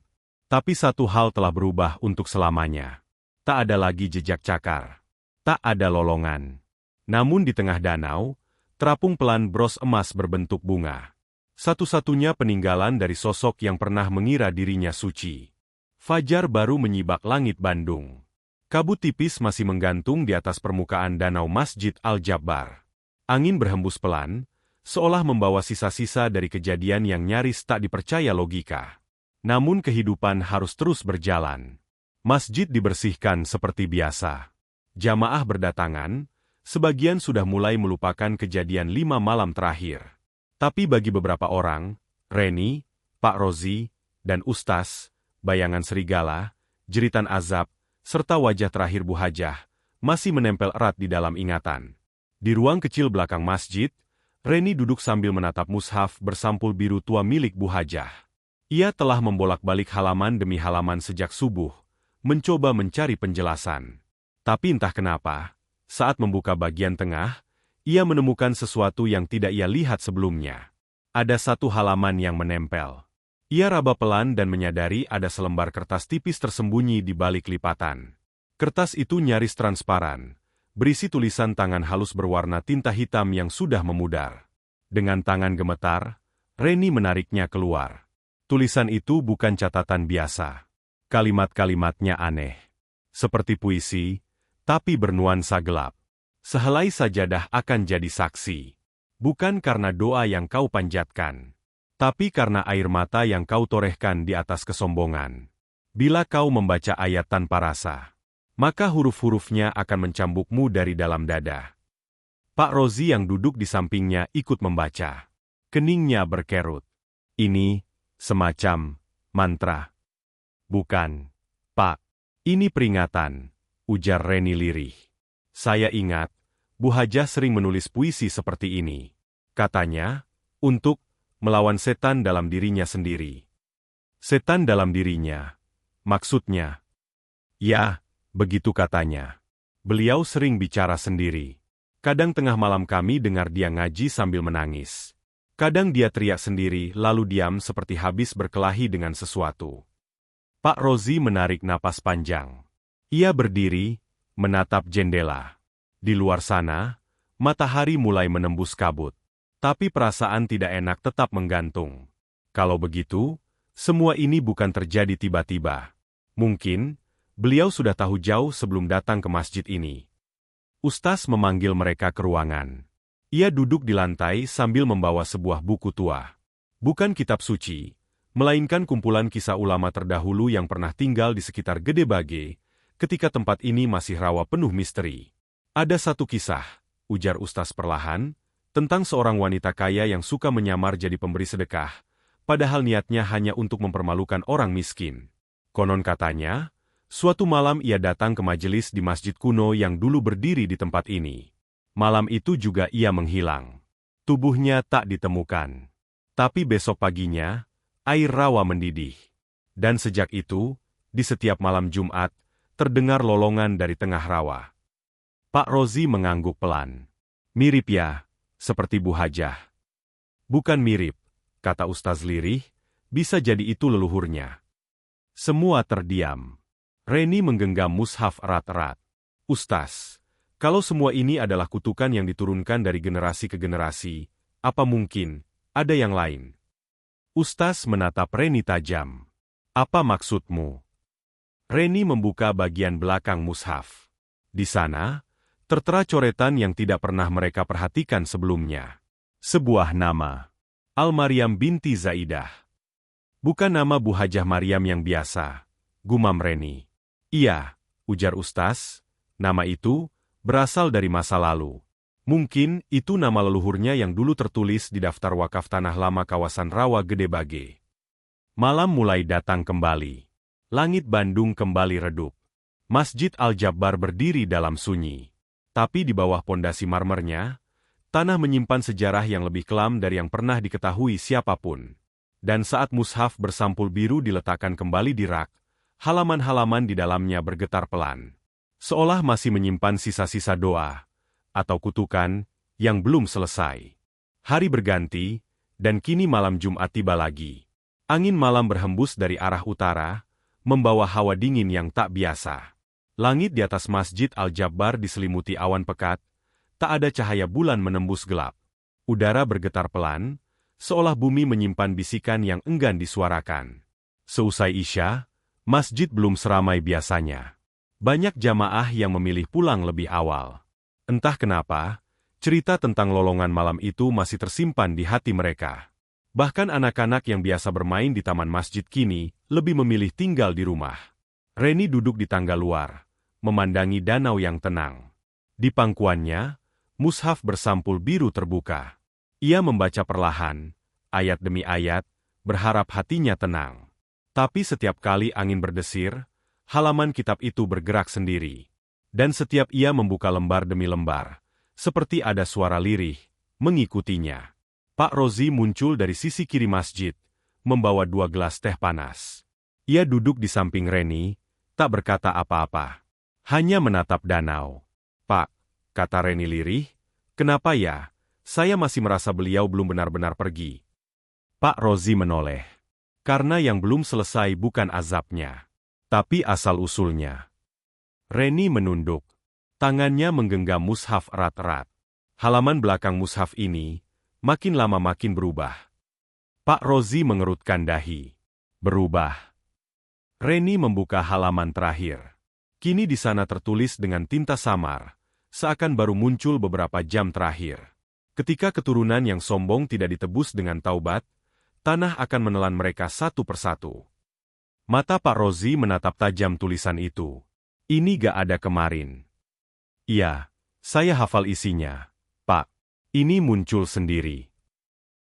Tapi satu hal telah berubah untuk selamanya. Tak ada lagi jejak cakar. Tak ada lolongan. Namun di tengah danau, terapung pelan bros emas berbentuk bunga. Satu-satunya peninggalan dari sosok yang pernah mengira dirinya suci. Fajar baru menyibak langit Bandung. Kabut tipis masih menggantung di atas permukaan danau Masjid Al-Jabbar. Angin berhembus pelan, seolah membawa sisa-sisa dari kejadian yang nyaris tak dipercaya logika. Namun kehidupan harus terus berjalan. Masjid dibersihkan seperti biasa. Jamaah berdatangan, sebagian sudah mulai melupakan kejadian 5 malam terakhir. Tapi bagi beberapa orang, Reni, Pak Rozi, dan Ustaz, bayangan serigala, jeritan azab, serta wajah terakhir Bu Hajah, masih menempel erat di dalam ingatan. Di ruang kecil belakang masjid, Reni duduk sambil menatap mushaf bersampul biru tua milik Bu Hajah. Ia telah membolak-balik halaman demi halaman sejak subuh, mencoba mencari penjelasan. Tapi entah kenapa, saat membuka bagian tengah, ia menemukan sesuatu yang tidak ia lihat sebelumnya. Ada satu halaman yang menempel. Ia raba pelan dan menyadari ada selembar kertas tipis tersembunyi di balik lipatan. Kertas itu nyaris transparan, berisi tulisan tangan halus berwarna tinta hitam yang sudah memudar. Dengan tangan gemetar, Reni menariknya keluar. Tulisan itu bukan catatan biasa. Kalimat-kalimatnya aneh. Seperti puisi, tapi bernuansa gelap. Sehelai sajadah akan jadi saksi. Bukan karena doa yang kau panjatkan, tapi karena air mata yang kau torehkan di atas kesombongan. Bila kau membaca ayat tanpa rasa, maka huruf-hurufnya akan mencambukmu dari dalam dada. Pak Rozi yang duduk di sampingnya ikut membaca. Keningnya berkerut. Ini semacam mantra. Bukan, Pak. Ini peringatan, ujar Reni lirih. Saya ingat, Bu Hajah sering menulis puisi seperti ini. Katanya, untuk melawan setan dalam dirinya sendiri. Setan dalam dirinya. Maksudnya? Ya, begitu katanya. Beliau sering bicara sendiri. Kadang tengah malam kami dengar dia ngaji sambil menangis. Kadang dia teriak sendiri lalu diam seperti habis berkelahi dengan sesuatu. Pak Rozi menarik napas panjang. Ia berdiri, menatap jendela. Di luar sana, matahari mulai menembus kabut. Tapi perasaan tidak enak tetap menggantung. Kalau begitu, semua ini bukan terjadi tiba-tiba. Mungkin, beliau sudah tahu jauh sebelum datang ke masjid ini. Ustaz memanggil mereka ke ruangan. Ia duduk di lantai sambil membawa sebuah buku tua. Bukan kitab suci, melainkan kumpulan kisah ulama terdahulu yang pernah tinggal di sekitar Gede Bage, ketika tempat ini masih rawa penuh misteri. Ada satu kisah, ujar Ustaz perlahan, tentang seorang wanita kaya yang suka menyamar jadi pemberi sedekah, padahal niatnya hanya untuk mempermalukan orang miskin. Konon katanya, suatu malam ia datang ke majelis di masjid kuno yang dulu berdiri di tempat ini. Malam itu juga ia menghilang. Tubuhnya tak ditemukan. Tapi besok paginya, air rawa mendidih. Dan sejak itu, di setiap malam Jumat, terdengar lolongan dari tengah rawa. Pak Rozi mengangguk pelan. Mirip ya, seperti Bu Hajah. Bukan mirip, kata Ustaz lirih, bisa jadi itu leluhurnya. Semua terdiam. Reni menggenggam mushaf erat-erat. Ustaz, kalau semua ini adalah kutukan yang diturunkan dari generasi ke generasi, apa mungkin ada yang lain? Ustaz menatap Reni tajam. Apa maksudmu? Reni membuka bagian belakang mushaf. Di sana, tertera coretan yang tidak pernah mereka perhatikan sebelumnya. Sebuah nama. Al-Maryam binti Zaidah. Bukan nama Bu Hajah Maryam yang biasa, gumam Reni. Iya, ujar Ustaz, nama itu berasal dari masa lalu. Mungkin itu nama leluhurnya yang dulu tertulis di daftar wakaf tanah lama kawasan Rawa Gede Bage. Malam mulai datang kembali. Langit Bandung kembali redup. Masjid Al-Jabbar berdiri dalam sunyi. Tapi di bawah pondasi marmernya, tanah menyimpan sejarah yang lebih kelam dari yang pernah diketahui siapapun. Dan saat mushaf bersampul biru diletakkan kembali di rak, halaman-halaman di dalamnya bergetar pelan. Seolah masih menyimpan sisa-sisa doa atau kutukan yang belum selesai. Hari berganti, dan kini malam Jumat tiba lagi. Angin malam berhembus dari arah utara, membawa hawa dingin yang tak biasa. Langit di atas Masjid Al-Jabbar diselimuti awan pekat, tak ada cahaya bulan menembus gelap. Udara bergetar pelan, seolah bumi menyimpan bisikan yang enggan disuarakan. Seusai Isya, masjid belum seramai biasanya. Banyak jamaah yang memilih pulang lebih awal. Entah kenapa, cerita tentang lolongan malam itu masih tersimpan di hati mereka. Bahkan anak-anak yang biasa bermain di taman masjid kini lebih memilih tinggal di rumah. Reni duduk di tangga luar, memandangi danau yang tenang. Di pangkuannya, mushaf bersampul biru terbuka. Ia membaca perlahan, ayat demi ayat, berharap hatinya tenang. Tapi setiap kali angin berdesir, halaman kitab itu bergerak sendiri. Dan setiap ia membuka lembar demi lembar, seperti ada suara lirih, mengikutinya. Pak Rozi muncul dari sisi kiri masjid, membawa 2 gelas teh panas. Ia duduk di samping Reni, tak berkata apa-apa. Hanya menatap danau. Pak, kata Reni lirih, kenapa ya, saya masih merasa beliau belum benar-benar pergi. Pak Rozi menoleh. Karena yang belum selesai bukan azabnya, tapi asal-usulnya. Reni menunduk. Tangannya menggenggam mushaf erat-erat. Halaman belakang mushaf ini, makin lama makin berubah. Pak Rozi mengerutkan dahi. Berubah. Reni membuka halaman terakhir. Kini di sana tertulis dengan tinta samar, seakan baru muncul beberapa jam terakhir. Ketika keturunan yang sombong tidak ditebus dengan taubat, tanah akan menelan mereka satu persatu. Mata Pak Rozi menatap tajam tulisan itu. Ini gak ada kemarin. Iya, saya hafal isinya, Pak. Ini muncul sendiri.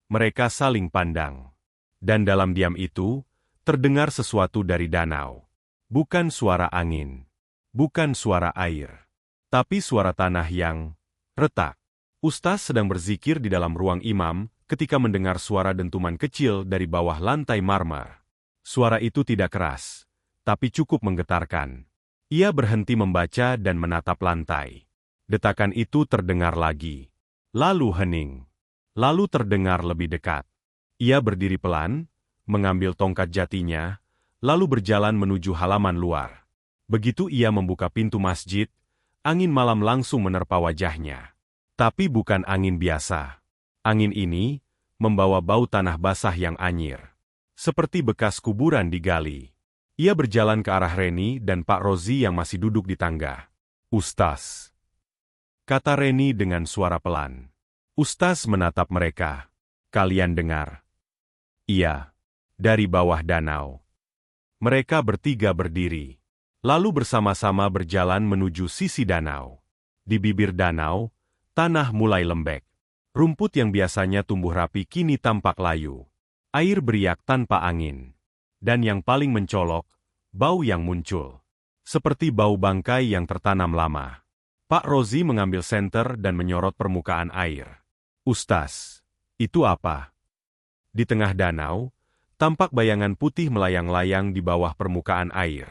Mereka saling pandang. Dan dalam diam itu, terdengar sesuatu dari danau. Bukan suara angin. Bukan suara air. Tapi suara tanah yang retak. Ustaz sedang berzikir di dalam ruang imam ketika mendengar suara dentuman kecil dari bawah lantai marmer. Suara itu tidak keras, tapi cukup menggetarkan. Ia berhenti membaca dan menatap lantai. Detakan itu terdengar lagi. Lalu hening. Lalu terdengar lebih dekat. Ia berdiri pelan, mengambil tongkat jatinya, lalu berjalan menuju halaman luar. Begitu ia membuka pintu masjid, angin malam langsung menerpa wajahnya. Tapi bukan angin biasa. Angin ini membawa bau tanah basah yang anyir. Seperti bekas kuburan digali. Ia berjalan ke arah Reni dan Pak Rozi yang masih duduk di tangga. Ustaz. kata Reni dengan suara pelan. Ustaz menatap mereka. Kalian dengar? Iya. Dari bawah danau. Mereka bertiga berdiri. Lalu bersama-sama berjalan menuju sisi danau. Di bibir danau, tanah mulai lembek. Rumput yang biasanya tumbuh rapi kini tampak layu. Air beriak tanpa angin. Dan yang paling mencolok, bau yang muncul. Seperti bau bangkai yang tertanam lama. Pak Rozi mengambil senter dan menyorot permukaan air. Ustaz, itu apa? Di tengah danau, tampak bayangan putih melayang-layang di bawah permukaan air.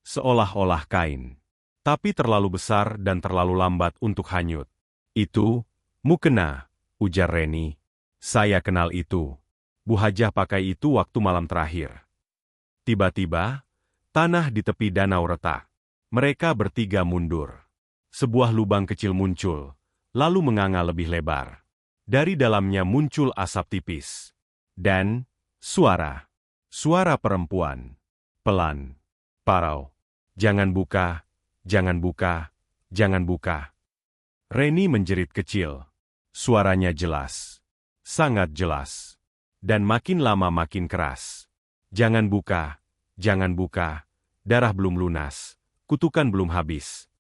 Seolah-olah kain. Tapi terlalu besar dan terlalu lambat untuk hanyut. Itu, mukena, ujar Reni. Saya kenal itu. Bu Hajah pakai itu waktu malam terakhir. Tiba-tiba, tanah di tepi danau retak. Mereka bertiga mundur. Sebuah lubang kecil muncul, lalu menganga lebih lebar. Dari dalamnya muncul asap tipis. Dan suara perempuan. Pelan. Parau. Jangan buka, jangan buka, jangan buka. Reni menjerit kecil. Suaranya jelas. Sangat jelas. Dan makin lama makin keras. Jangan buka, jangan buka. Darah belum lunas. Kutukan belum habis.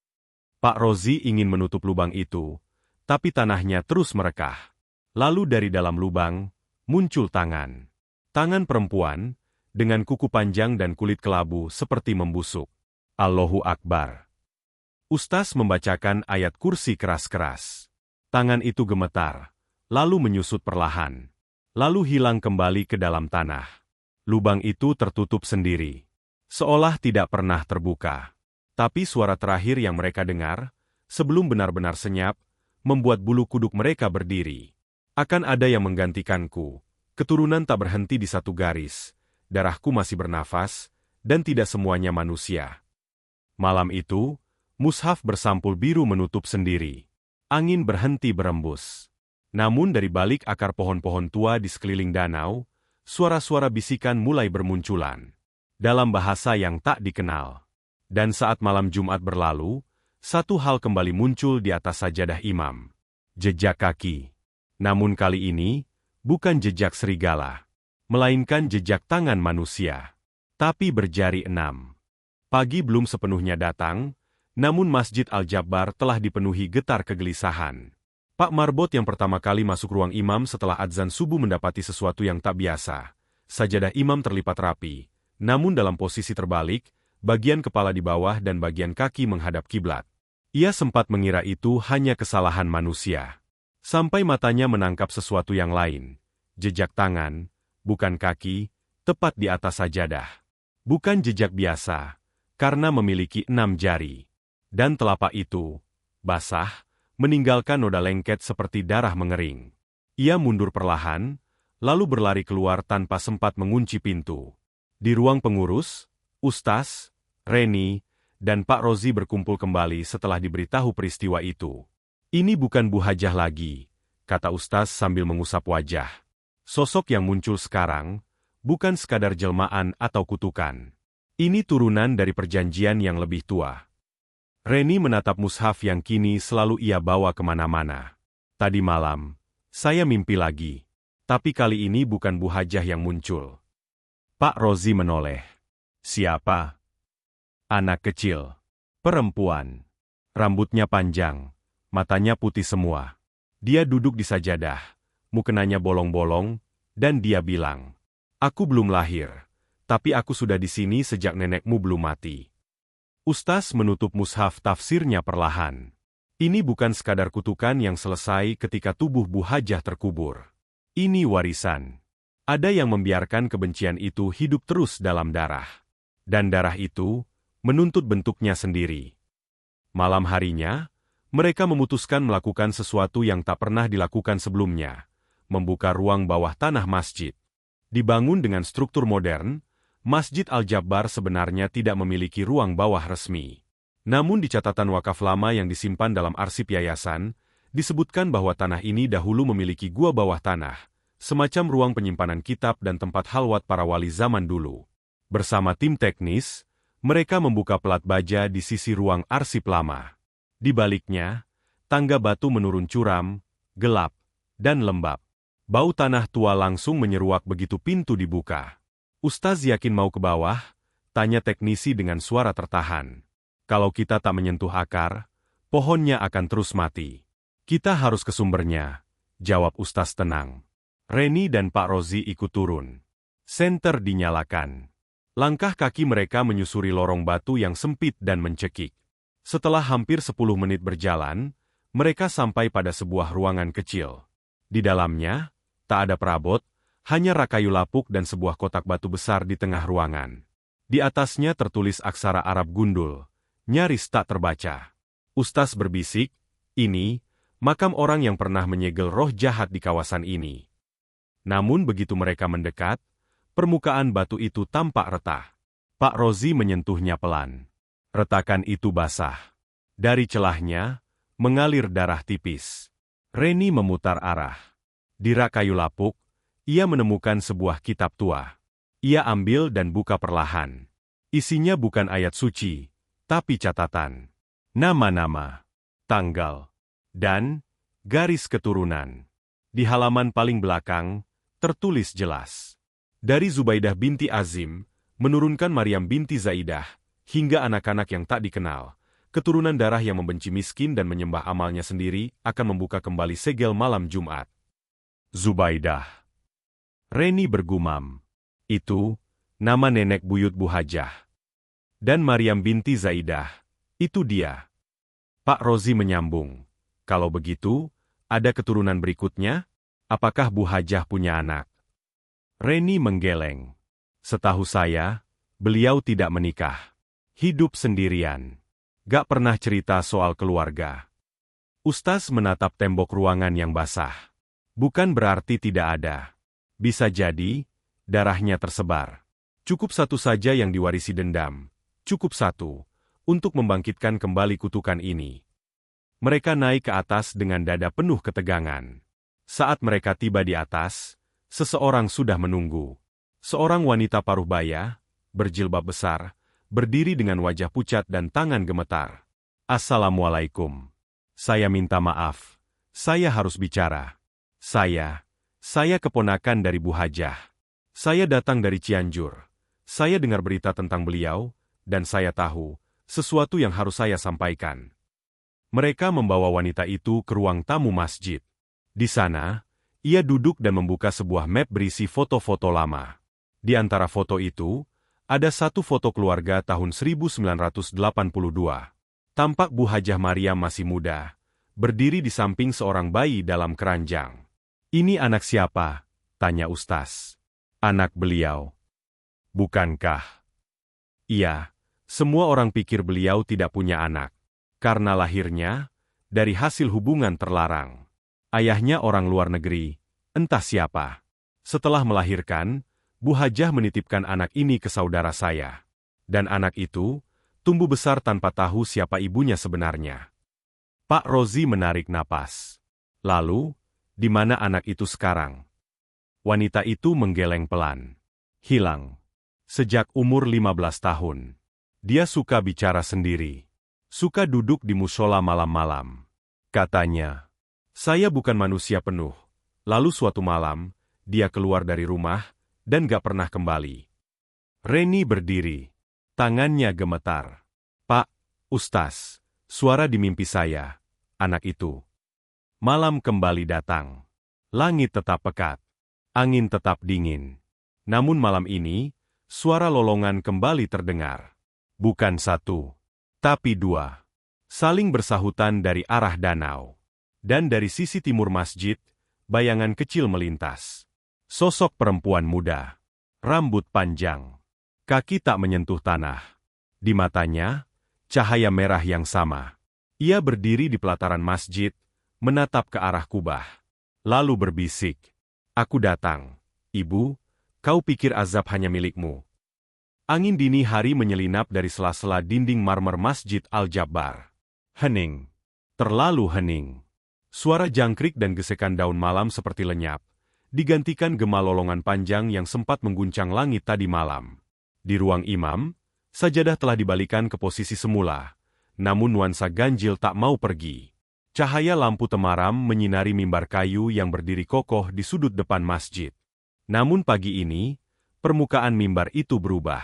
Pak Rozi ingin menutup lubang itu, tapi tanahnya terus merekah. Lalu dari dalam lubang, muncul tangan. Tangan perempuan, dengan kuku panjang dan kulit kelabu seperti membusuk. Allahu Akbar. Ustaz membacakan ayat kursi keras-keras. Tangan itu gemetar, lalu menyusut perlahan. Lalu hilang kembali ke dalam tanah. Lubang itu tertutup sendiri. Seolah tidak pernah terbuka. Tapi suara terakhir yang mereka dengar, sebelum benar-benar senyap, membuat bulu kuduk mereka berdiri. Akan ada yang menggantikanku. Keturunan tak berhenti di satu garis. Darahku masih bernafas, dan tidak semuanya manusia. Malam itu, mushaf bersampul biru menutup sendiri. Angin berhenti berembus. Namun dari balik akar pohon-pohon tua di sekeliling danau, suara-suara bisikan mulai bermunculan. Dalam bahasa yang tak dikenal. Dan saat malam Jumat berlalu, satu hal kembali muncul di atas sajadah imam. Jejak kaki. Namun kali ini, bukan jejak serigala. Melainkan jejak tangan manusia. Tapi berjari 6. Pagi belum sepenuhnya datang, namun Masjid Al-Jabbar telah dipenuhi getar kegelisahan. Pak Marbot yang pertama kali masuk ruang imam setelah adzan subuh mendapati sesuatu yang tak biasa. Sajadah imam terlipat rapi, namun dalam posisi terbalik, bagian kepala di bawah dan bagian kaki menghadap kiblat. Ia sempat mengira itu hanya kesalahan manusia. Sampai matanya menangkap sesuatu yang lain. Jejak tangan, bukan kaki, tepat di atas sajadah. Bukan jejak biasa, karena memiliki 6 jari. Dan telapak itu, basah, meninggalkan noda lengket seperti darah mengering. Ia mundur perlahan, lalu berlari keluar tanpa sempat mengunci pintu. Di ruang pengurus, Ustaz, Reni, dan Pak Rozi berkumpul kembali setelah diberitahu peristiwa itu. Ini bukan Bu Hajah lagi, kata Ustaz sambil mengusap wajah. Sosok yang muncul sekarang, bukan sekadar jelmaan atau kutukan. Ini turunan dari perjanjian yang lebih tua. Reni menatap mushaf yang kini selalu ia bawa kemana-mana. Tadi malam, saya mimpi lagi. Tapi kali ini bukan Bu Hajah yang muncul. Pak Rozi menoleh. Siapa? Anak kecil. Perempuan. Rambutnya panjang. Matanya putih semua. Dia duduk di sajadah. Mukenanya bolong-bolong. Dan dia bilang, aku belum lahir. Tapi aku sudah di sini sejak nenekmu belum mati. Ustaz menutup mushaf tafsirnya perlahan. Ini bukan sekadar kutukan yang selesai ketika tubuh Bu Hajah terkubur. Ini warisan. Ada yang membiarkan kebencian itu hidup terus dalam darah. Dan darah itu menuntut bentuknya sendiri. Malam harinya, mereka memutuskan melakukan sesuatu yang tak pernah dilakukan sebelumnya. Membuka ruang bawah tanah masjid. Dibangun dengan struktur modern, Masjid Al-Jabbar sebenarnya tidak memiliki ruang bawah resmi. Namun di catatan wakaf lama yang disimpan dalam arsip yayasan, disebutkan bahwa tanah ini dahulu memiliki gua bawah tanah, semacam ruang penyimpanan kitab dan tempat halwat para wali zaman dulu. Bersama tim teknis, mereka membuka pelat baja di sisi ruang arsip lama. Di baliknya, tangga batu menurun curam, gelap, dan lembab. Bau tanah tua langsung menyeruak begitu pintu dibuka. "Ustaz yakin mau ke bawah?" tanya teknisi dengan suara tertahan. "Kalau kita tak menyentuh akar, pohonnya akan terus mati." "Kita harus ke sumbernya," jawab Ustaz tenang. Reni dan Pak Rozi ikut turun. Senter dinyalakan. Langkah kaki mereka menyusuri lorong batu yang sempit dan mencekik. Setelah hampir 10 menit berjalan, mereka sampai pada sebuah ruangan kecil. Di dalamnya, tak ada perabot, hanya rak kayu lapuk dan sebuah kotak batu besar di tengah ruangan. Di atasnya tertulis aksara Arab gundul, nyaris tak terbaca. Ustaz berbisik, "Ini, makam orang yang pernah menyegel roh jahat di kawasan ini." Namun begitu mereka mendekat, permukaan batu itu tampak retah. Pak Rozi menyentuhnya pelan. Retakan itu basah. Dari celahnya, mengalir darah tipis. Reni memutar arah. Di rak kayu lapuk, ia menemukan sebuah kitab tua. Ia ambil dan buka perlahan. Isinya bukan ayat suci, tapi catatan. Nama-nama, tanggal, dan garis keturunan. Di halaman paling belakang, tertulis jelas. Dari Zubaidah binti Azim, menurunkan Maryam binti Zaidah, hingga anak-anak yang tak dikenal, keturunan darah yang membenci miskin dan menyembah amalnya sendiri akan membuka kembali segel malam Jumat. Zubaidah. Reni bergumam. Itu, nama nenek buyut Bu Hajah. Dan Maryam binti Zaidah, itu dia. Pak Rozi menyambung. Kalau begitu, ada keturunan berikutnya? Apakah Bu Hajah punya anak? Reni menggeleng. Setahu saya, beliau tidak menikah. Hidup sendirian. Gak pernah cerita soal keluarga. Ustaz menatap tembok ruangan yang basah. Bukan berarti tidak ada. Bisa jadi, darahnya tersebar. Cukup satu saja yang diwarisi dendam. Cukup satu, untuk membangkitkan kembali kutukan ini. Mereka naik ke atas dengan dada penuh ketegangan. Saat mereka tiba di atas, seseorang sudah menunggu. Seorang wanita paruh baya, berjilbab besar, berdiri dengan wajah pucat dan tangan gemetar. "Assalamualaikum. Saya minta maaf. Saya harus bicara. Saya keponakan dari Bu Hajah. Saya datang dari Cianjur. Saya dengar berita tentang beliau, dan saya tahu sesuatu yang harus saya sampaikan." Mereka membawa wanita itu ke ruang tamu masjid. Di sana, ia duduk dan membuka sebuah map berisi foto-foto lama. Di antara foto itu, ada satu foto keluarga tahun 1982. Tampak Bu Hajah Maryam masih muda, berdiri di samping seorang bayi dalam keranjang. "Ini anak siapa?" tanya Ustaz. "Anak beliau." "Bukankah?" "Iya, semua orang pikir beliau tidak punya anak. Karena lahirnya, dari hasil hubungan terlarang. Ayahnya orang luar negeri, entah siapa. Setelah melahirkan, Bu Hajah menitipkan anak ini ke saudara saya. Dan anak itu, tumbuh besar tanpa tahu siapa ibunya sebenarnya." Pak Rozi menarik napas. "Lalu, di mana anak itu sekarang?" Wanita itu menggeleng pelan. "Hilang. Sejak umur 15 tahun. Dia suka bicara sendiri. Suka duduk di musola malam-malam. Katanya, 'Saya bukan manusia penuh.' Lalu suatu malam, dia keluar dari rumah, dan gak pernah kembali." Reni berdiri. Tangannya gemetar. "Pak, Ustaz, suara di mimpi saya. Anak itu." Malam kembali datang. Langit tetap pekat. Angin tetap dingin. Namun malam ini, suara lolongan kembali terdengar. Bukan satu, tapi dua. Saling bersahutan dari arah danau. Dan dari sisi timur masjid, bayangan kecil melintas. Sosok perempuan muda. Rambut panjang. Kaki tak menyentuh tanah. Di matanya, cahaya merah yang sama. Ia berdiri di pelataran masjid, menatap ke arah kubah. Lalu berbisik, "Aku datang. Ibu, kau pikir azab hanya milikmu?" Angin dini hari menyelinap dari sela-sela dinding marmer Masjid Al-Jabbar. Hening. Terlalu hening. Suara jangkrik dan gesekan daun malam seperti lenyap, digantikan gema lolongan panjang yang sempat mengguncang langit tadi malam. Di ruang imam, sajadah telah dibalikan ke posisi semula, namun nuansa ganjil tak mau pergi. Cahaya lampu temaram menyinari mimbar kayu yang berdiri kokoh di sudut depan masjid. Namun pagi ini, permukaan mimbar itu berubah.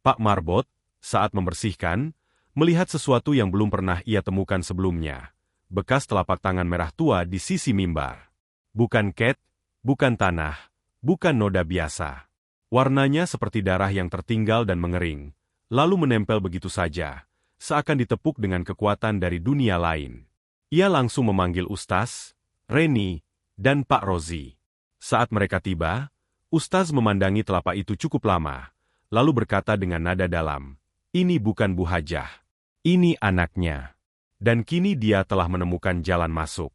Pak Marbot, saat membersihkan, melihat sesuatu yang belum pernah ia temukan sebelumnya. Bekas telapak tangan merah tua di sisi mimbar. Bukan cat, bukan tanah, bukan noda biasa. Warnanya seperti darah yang tertinggal dan mengering, lalu menempel begitu saja, seakan ditepuk dengan kekuatan dari dunia lain. Ia langsung memanggil Ustaz, Reni, dan Pak Rozi. Saat mereka tiba, Ustaz memandangi telapak itu cukup lama, lalu berkata dengan nada dalam, "Ini bukan Bu Hajah. Ini anaknya. Dan kini dia telah menemukan jalan masuk."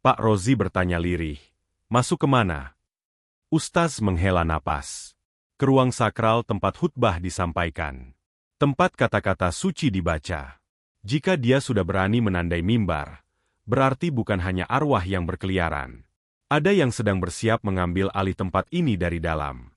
Pak Rozi bertanya lirih, "Masuk kemana?" Ustaz menghela napas. "Ke ruang sakral tempat khutbah disampaikan. Tempat kata-kata suci dibaca. Jika dia sudah berani menandai mimbar, berarti bukan hanya arwah yang berkeliaran. Ada yang sedang bersiap mengambil alih tempat ini dari dalam."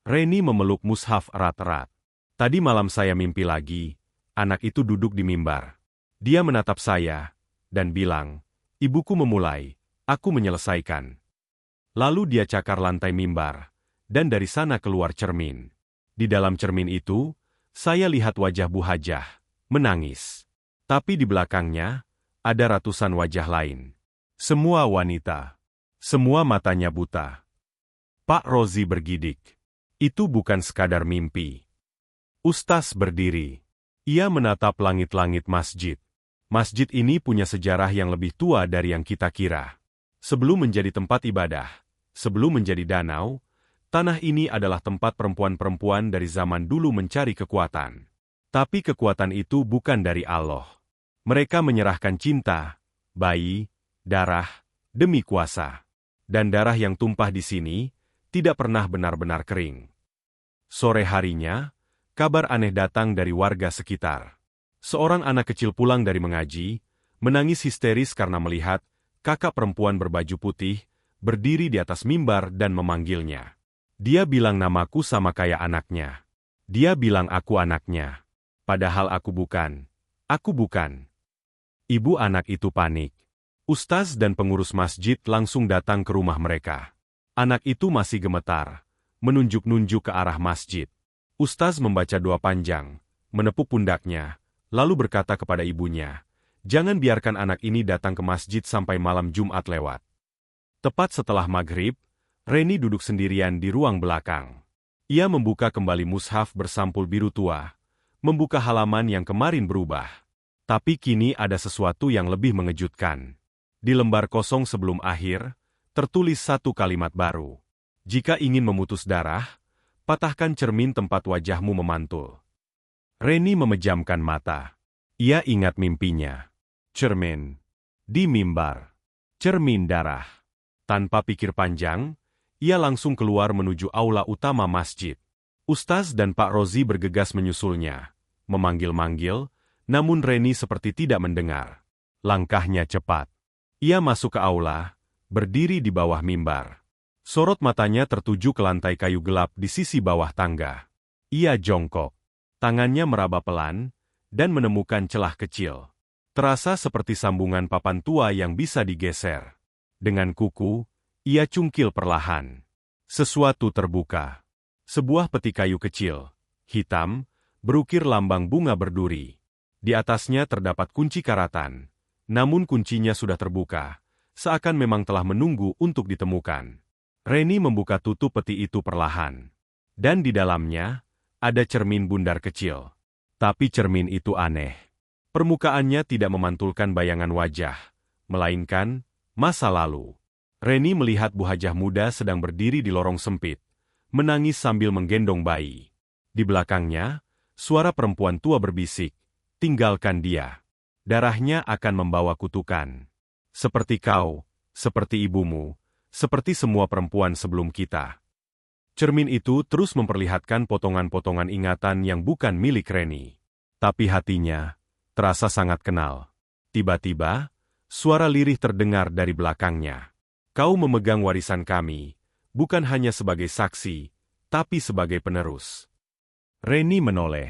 Reni memeluk mushaf erat-erat. "Tadi malam saya mimpi lagi, anak itu duduk di mimbar. Dia menatap saya, dan bilang, 'Ibuku memulai, aku menyelesaikan.' Lalu dia cakar lantai mimbar, dan dari sana keluar cermin. Di dalam cermin itu, saya lihat wajah Bu Hajah, menangis. Tapi di belakangnya, ada ratusan wajah lain. Semua wanita. Semua matanya buta." Pak Rozi bergidik. Itu bukan sekadar mimpi. Ustaz berdiri. Ia menatap langit-langit masjid. Masjid ini punya sejarah yang lebih tua dari yang kita kira. Sebelum menjadi tempat ibadah, sebelum menjadi danau, tanah ini adalah tempat perempuan-perempuan dari zaman dulu mencari kekuatan. Tapi kekuatan itu bukan dari Allah. Mereka menyerahkan cinta, bayi, darah, demi kuasa. Dan darah yang tumpah di sini tidak pernah benar-benar kering. Sore harinya, kabar aneh datang dari warga sekitar. Seorang anak kecil pulang dari mengaji, menangis histeris karena melihat kakak perempuan berbaju putih berdiri di atas mimbar dan memanggilnya. Dia bilang namaku sama kayak anaknya. Dia bilang aku anaknya. Padahal aku bukan. Aku bukan. Ibu anak itu panik. Ustaz dan pengurus masjid langsung datang ke rumah mereka. Anak itu masih gemetar, menunjuk-nunjuk ke arah masjid. Ustaz membaca doa panjang, menepuk pundaknya, lalu berkata kepada ibunya, "Jangan biarkan anak ini datang ke masjid sampai malam Jumat lewat." Tepat setelah maghrib, Reni duduk sendirian di ruang belakang. Ia membuka kembali mushaf bersampul biru tua, membuka halaman yang kemarin berubah. Tapi kini ada sesuatu yang lebih mengejutkan. Di lembar kosong sebelum akhir, tertulis satu kalimat baru. "Jika ingin memutus darah, patahkan cermin tempat wajahmu memantul." Reni memejamkan mata. Ia ingat mimpinya. Cermin. Di mimbar. Cermin darah. Tanpa pikir panjang, ia langsung keluar menuju aula utama masjid. Ustaz dan Pak Rozi bergegas menyusulnya, memanggil-manggil, namun Reni seperti tidak mendengar. Langkahnya cepat. Ia masuk ke aula, berdiri di bawah mimbar. Sorot matanya tertuju ke lantai kayu gelap di sisi bawah tangga. Ia jongkok. Tangannya meraba pelan, dan menemukan celah kecil. Terasa seperti sambungan papan tua yang bisa digeser. Dengan kuku, ia cungkil perlahan. Sesuatu terbuka. Sebuah peti kayu kecil, hitam, berukir lambang bunga berduri. Di atasnya terdapat kunci karatan, namun kuncinya sudah terbuka, seakan memang telah menunggu untuk ditemukan. Reni membuka tutup peti itu perlahan. Dan di dalamnya, ada cermin bundar kecil. Tapi cermin itu aneh. Permukaannya tidak memantulkan bayangan wajah, melainkan masa lalu. Reni melihat Bu Hajah muda sedang berdiri di lorong sempit, menangis sambil menggendong bayi. Di belakangnya, suara perempuan tua berbisik, "Tinggalkan dia. Darahnya akan membawa kutukan. Seperti kau, seperti ibumu, seperti semua perempuan sebelum kita." Cermin itu terus memperlihatkan potongan-potongan ingatan yang bukan milik Reni. Tapi hatinya terasa sangat kenal. Tiba-tiba, suara lirih terdengar dari belakangnya. "Kau memegang warisan kami, bukan hanya sebagai saksi, tapi sebagai penerus." Reni menoleh.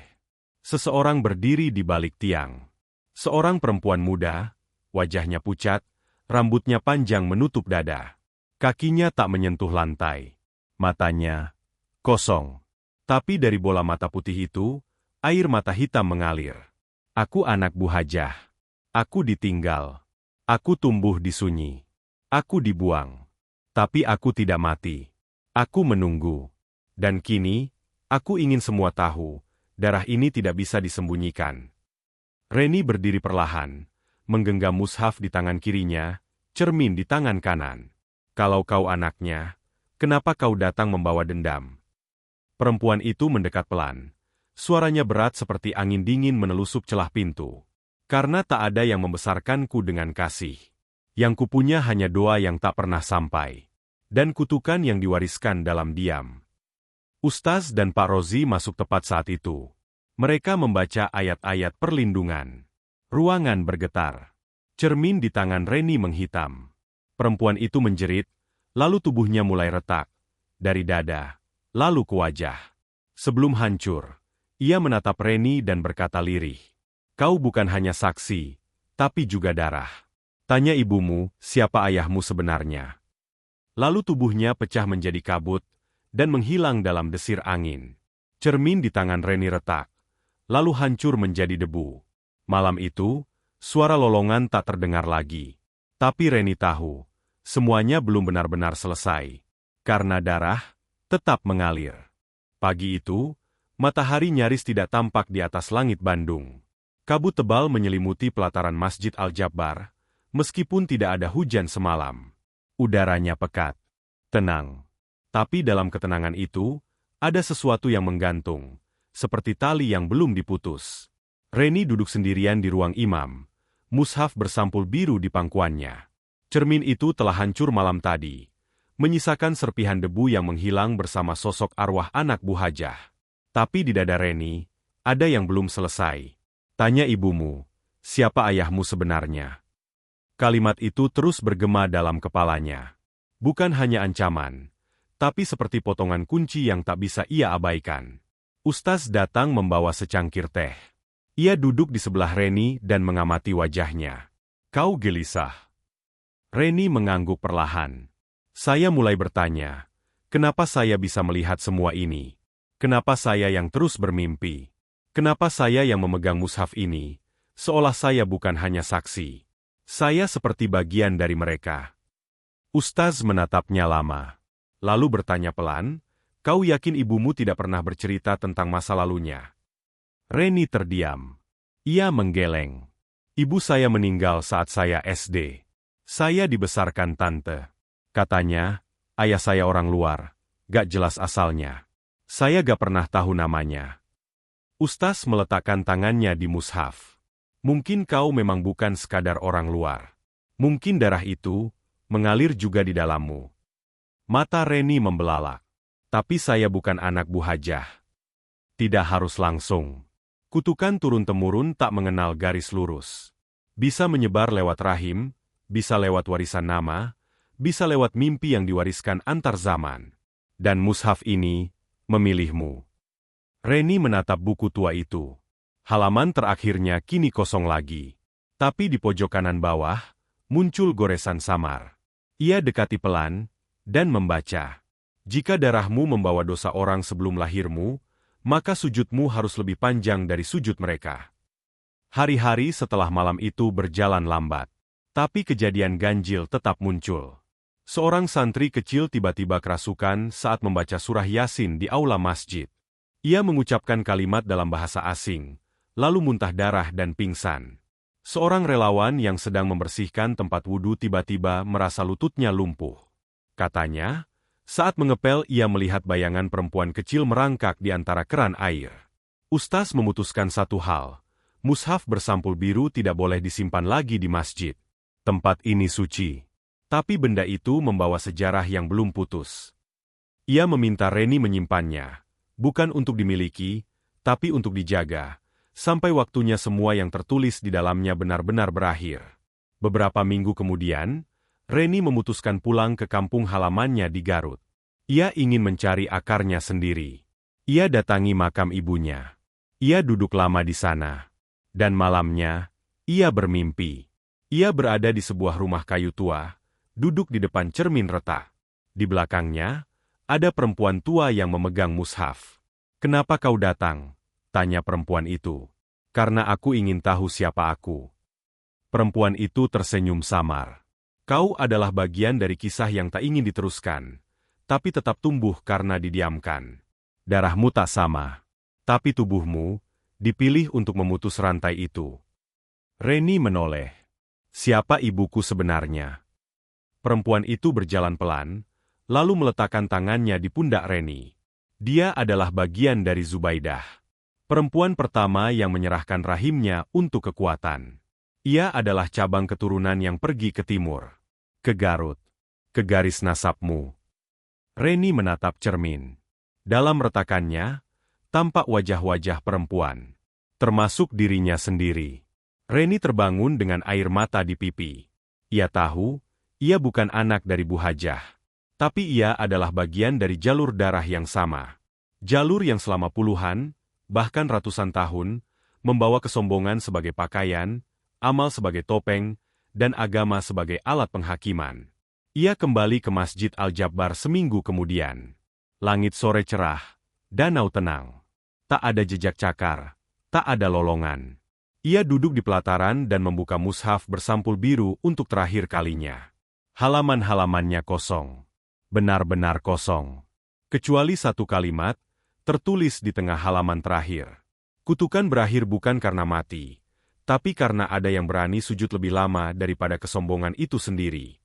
Seseorang berdiri di balik tiang. Seorang perempuan muda, wajahnya pucat, rambutnya panjang menutup dada. Kakinya tak menyentuh lantai. Matanya kosong. Tapi dari bola mata putih itu, air mata hitam mengalir. Aku anak Bu Hajah. Aku ditinggal. Aku tumbuh di sunyi. Aku dibuang. Tapi aku tidak mati. Aku menunggu. Dan kini, aku ingin semua tahu, darah ini tidak bisa disembunyikan. Reni berdiri perlahan, menggenggam mushaf di tangan kirinya, cermin di tangan kanan. Kalau kau anaknya, kenapa kau datang membawa dendam? Perempuan itu mendekat pelan. Suaranya berat seperti angin dingin menelusup celah pintu. Karena tak ada yang membesarkanku dengan kasih. Yang kupunya hanya doa yang tak pernah sampai. Dan kutukan yang diwariskan dalam diam. Ustaz dan Pak Rozi masuk tepat saat itu. Mereka membaca ayat-ayat perlindungan. Ruangan bergetar. Cermin di tangan Reni menghitam. Perempuan itu menjerit, lalu tubuhnya mulai retak. Dari dada, lalu ke wajah. Sebelum hancur, ia menatap Reni dan berkata lirih. Kau bukan hanya saksi, tapi juga darah. Tanya ibumu, siapa ayahmu sebenarnya? Lalu tubuhnya pecah menjadi kabut, dan menghilang dalam desir angin. Cermin di tangan Reni retak, lalu hancur menjadi debu. Malam itu, suara lolongan tak terdengar lagi. Tapi Reni tahu, semuanya belum benar-benar selesai. Karena darah tetap mengalir. Pagi itu, matahari nyaris tidak tampak di atas langit Bandung. Kabut tebal menyelimuti pelataran Masjid Al-Jabbar, meskipun tidak ada hujan semalam. Udaranya pekat, tenang. Tapi dalam ketenangan itu, ada sesuatu yang menggantung, seperti tali yang belum diputus. Reni duduk sendirian di ruang imam, mushaf bersampul biru di pangkuannya. Cermin itu telah hancur malam tadi, menyisakan serpihan debu yang menghilang bersama sosok arwah anak Bu Hajah. Tapi di dada Reni, ada yang belum selesai. Tanya ibumu, siapa ayahmu sebenarnya? Kalimat itu terus bergema dalam kepalanya. Bukan hanya ancaman, tapi seperti potongan kunci yang tak bisa ia abaikan. Ustaz datang membawa secangkir teh. Ia duduk di sebelah Reni dan mengamati wajahnya. Kau gelisah. Reni mengangguk perlahan. Saya mulai bertanya, kenapa saya bisa melihat semua ini? Kenapa saya yang terus bermimpi? Kenapa saya yang memegang mushaf ini, seolah saya bukan hanya saksi? Saya seperti bagian dari mereka. Ustaz menatapnya lama. Lalu bertanya pelan, kau yakin ibumu tidak pernah bercerita tentang masa lalunya? Reni terdiam. Ia menggeleng. Ibu saya meninggal saat saya SD. Saya dibesarkan tante. Katanya, ayah saya orang luar, gak jelas asalnya. Saya gak pernah tahu namanya. Ustaz meletakkan tangannya di mushaf. Mungkin kau memang bukan sekadar orang luar. Mungkin darah itu mengalir juga di dalammu. Mata Reni membelalak. Tapi saya bukan anak Bu Hajah. Tidak harus langsung. Kutukan turun-temurun tak mengenal garis lurus. Bisa menyebar lewat rahim, bisa lewat warisan nama, bisa lewat mimpi yang diwariskan antar zaman. Dan mushaf ini memilihmu. Reni menatap buku tua itu. Halaman terakhirnya kini kosong lagi. Tapi di pojok kanan bawah, muncul goresan samar. Ia dekati pelan, dan membaca. Jika darahmu membawa dosa orang sebelum lahirmu, maka sujudmu harus lebih panjang dari sujud mereka. Hari-hari setelah malam itu berjalan lambat. Tapi kejadian ganjil tetap muncul. Seorang santri kecil tiba-tiba kerasukan saat membaca surah Yasin di aula masjid. Ia mengucapkan kalimat dalam bahasa asing, lalu muntah darah dan pingsan. Seorang relawan yang sedang membersihkan tempat wudhu tiba-tiba merasa lututnya lumpuh. Katanya, saat mengepel ia melihat bayangan perempuan kecil merangkak di antara keran air. Ustaz memutuskan satu hal, mushaf bersampul biru tidak boleh disimpan lagi di masjid. Tempat ini suci. Tapi benda itu membawa sejarah yang belum putus. Ia meminta Reni menyimpannya. Bukan untuk dimiliki, tapi untuk dijaga, sampai waktunya semua yang tertulis di dalamnya benar-benar berakhir. Beberapa minggu kemudian, Reni memutuskan pulang ke kampung halamannya di Garut. Ia ingin mencari akarnya sendiri. Ia datangi makam ibunya. Ia duduk lama di sana. Dan malamnya, ia bermimpi. Ia berada di sebuah rumah kayu tua, duduk di depan cermin retak. Di belakangnya, ada perempuan tua yang memegang mushaf. "Kenapa kau datang?" tanya perempuan itu. "Karena aku ingin tahu siapa aku." Perempuan itu tersenyum samar. "Kau adalah bagian dari kisah yang tak ingin diteruskan, tapi tetap tumbuh karena didiamkan. Darahmu tak sama, tapi tubuhmu dipilih untuk memutus rantai itu." Reni menoleh. "Siapa ibuku sebenarnya?" Perempuan itu berjalan pelan, lalu meletakkan tangannya di pundak Reni. Dia adalah bagian dari Zubaidah, perempuan pertama yang menyerahkan rahimnya untuk kekuatan. Ia adalah cabang keturunan yang pergi ke timur, ke Garut, ke garis nasabmu. Reni menatap cermin. Dalam retakannya, tampak wajah-wajah perempuan, termasuk dirinya sendiri. Reni terbangun dengan air mata di pipi. Ia tahu, ia bukan anak dari Bu Hajah. Tapi ia adalah bagian dari jalur darah yang sama. Jalur yang selama puluhan, bahkan ratusan tahun, membawa kesombongan sebagai pakaian, amal sebagai topeng, dan agama sebagai alat penghakiman. Ia kembali ke Masjid Al-Jabbar seminggu kemudian. Langit sore cerah, danau tenang. Tak ada jejak cakar, tak ada lolongan. Ia duduk di pelataran dan membuka mushaf bersampul biru untuk terakhir kalinya. Halaman-halamannya kosong. Benar-benar kosong. Kecuali satu kalimat, tertulis di tengah halaman terakhir. "Kutukan berakhir bukan karena mati, tapi karena ada yang berani sujud lebih lama daripada kesombongan itu sendiri."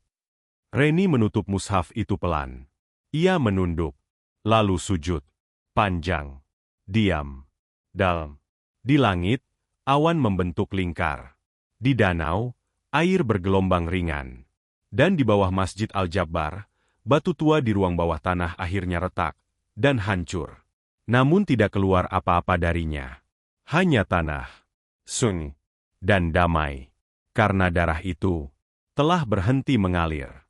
Reni menutup mushaf itu pelan. Ia menunduk, lalu sujud. Panjang, diam, dalam. Di langit, awan membentuk lingkar. Di danau, air bergelombang ringan. Dan di bawah Masjid Al-Jabbar, batu tua di ruang bawah tanah akhirnya retak dan hancur. Namun tidak keluar apa-apa darinya. Hanya tanah, sunyi, dan damai. Karena darah itu telah berhenti mengalir.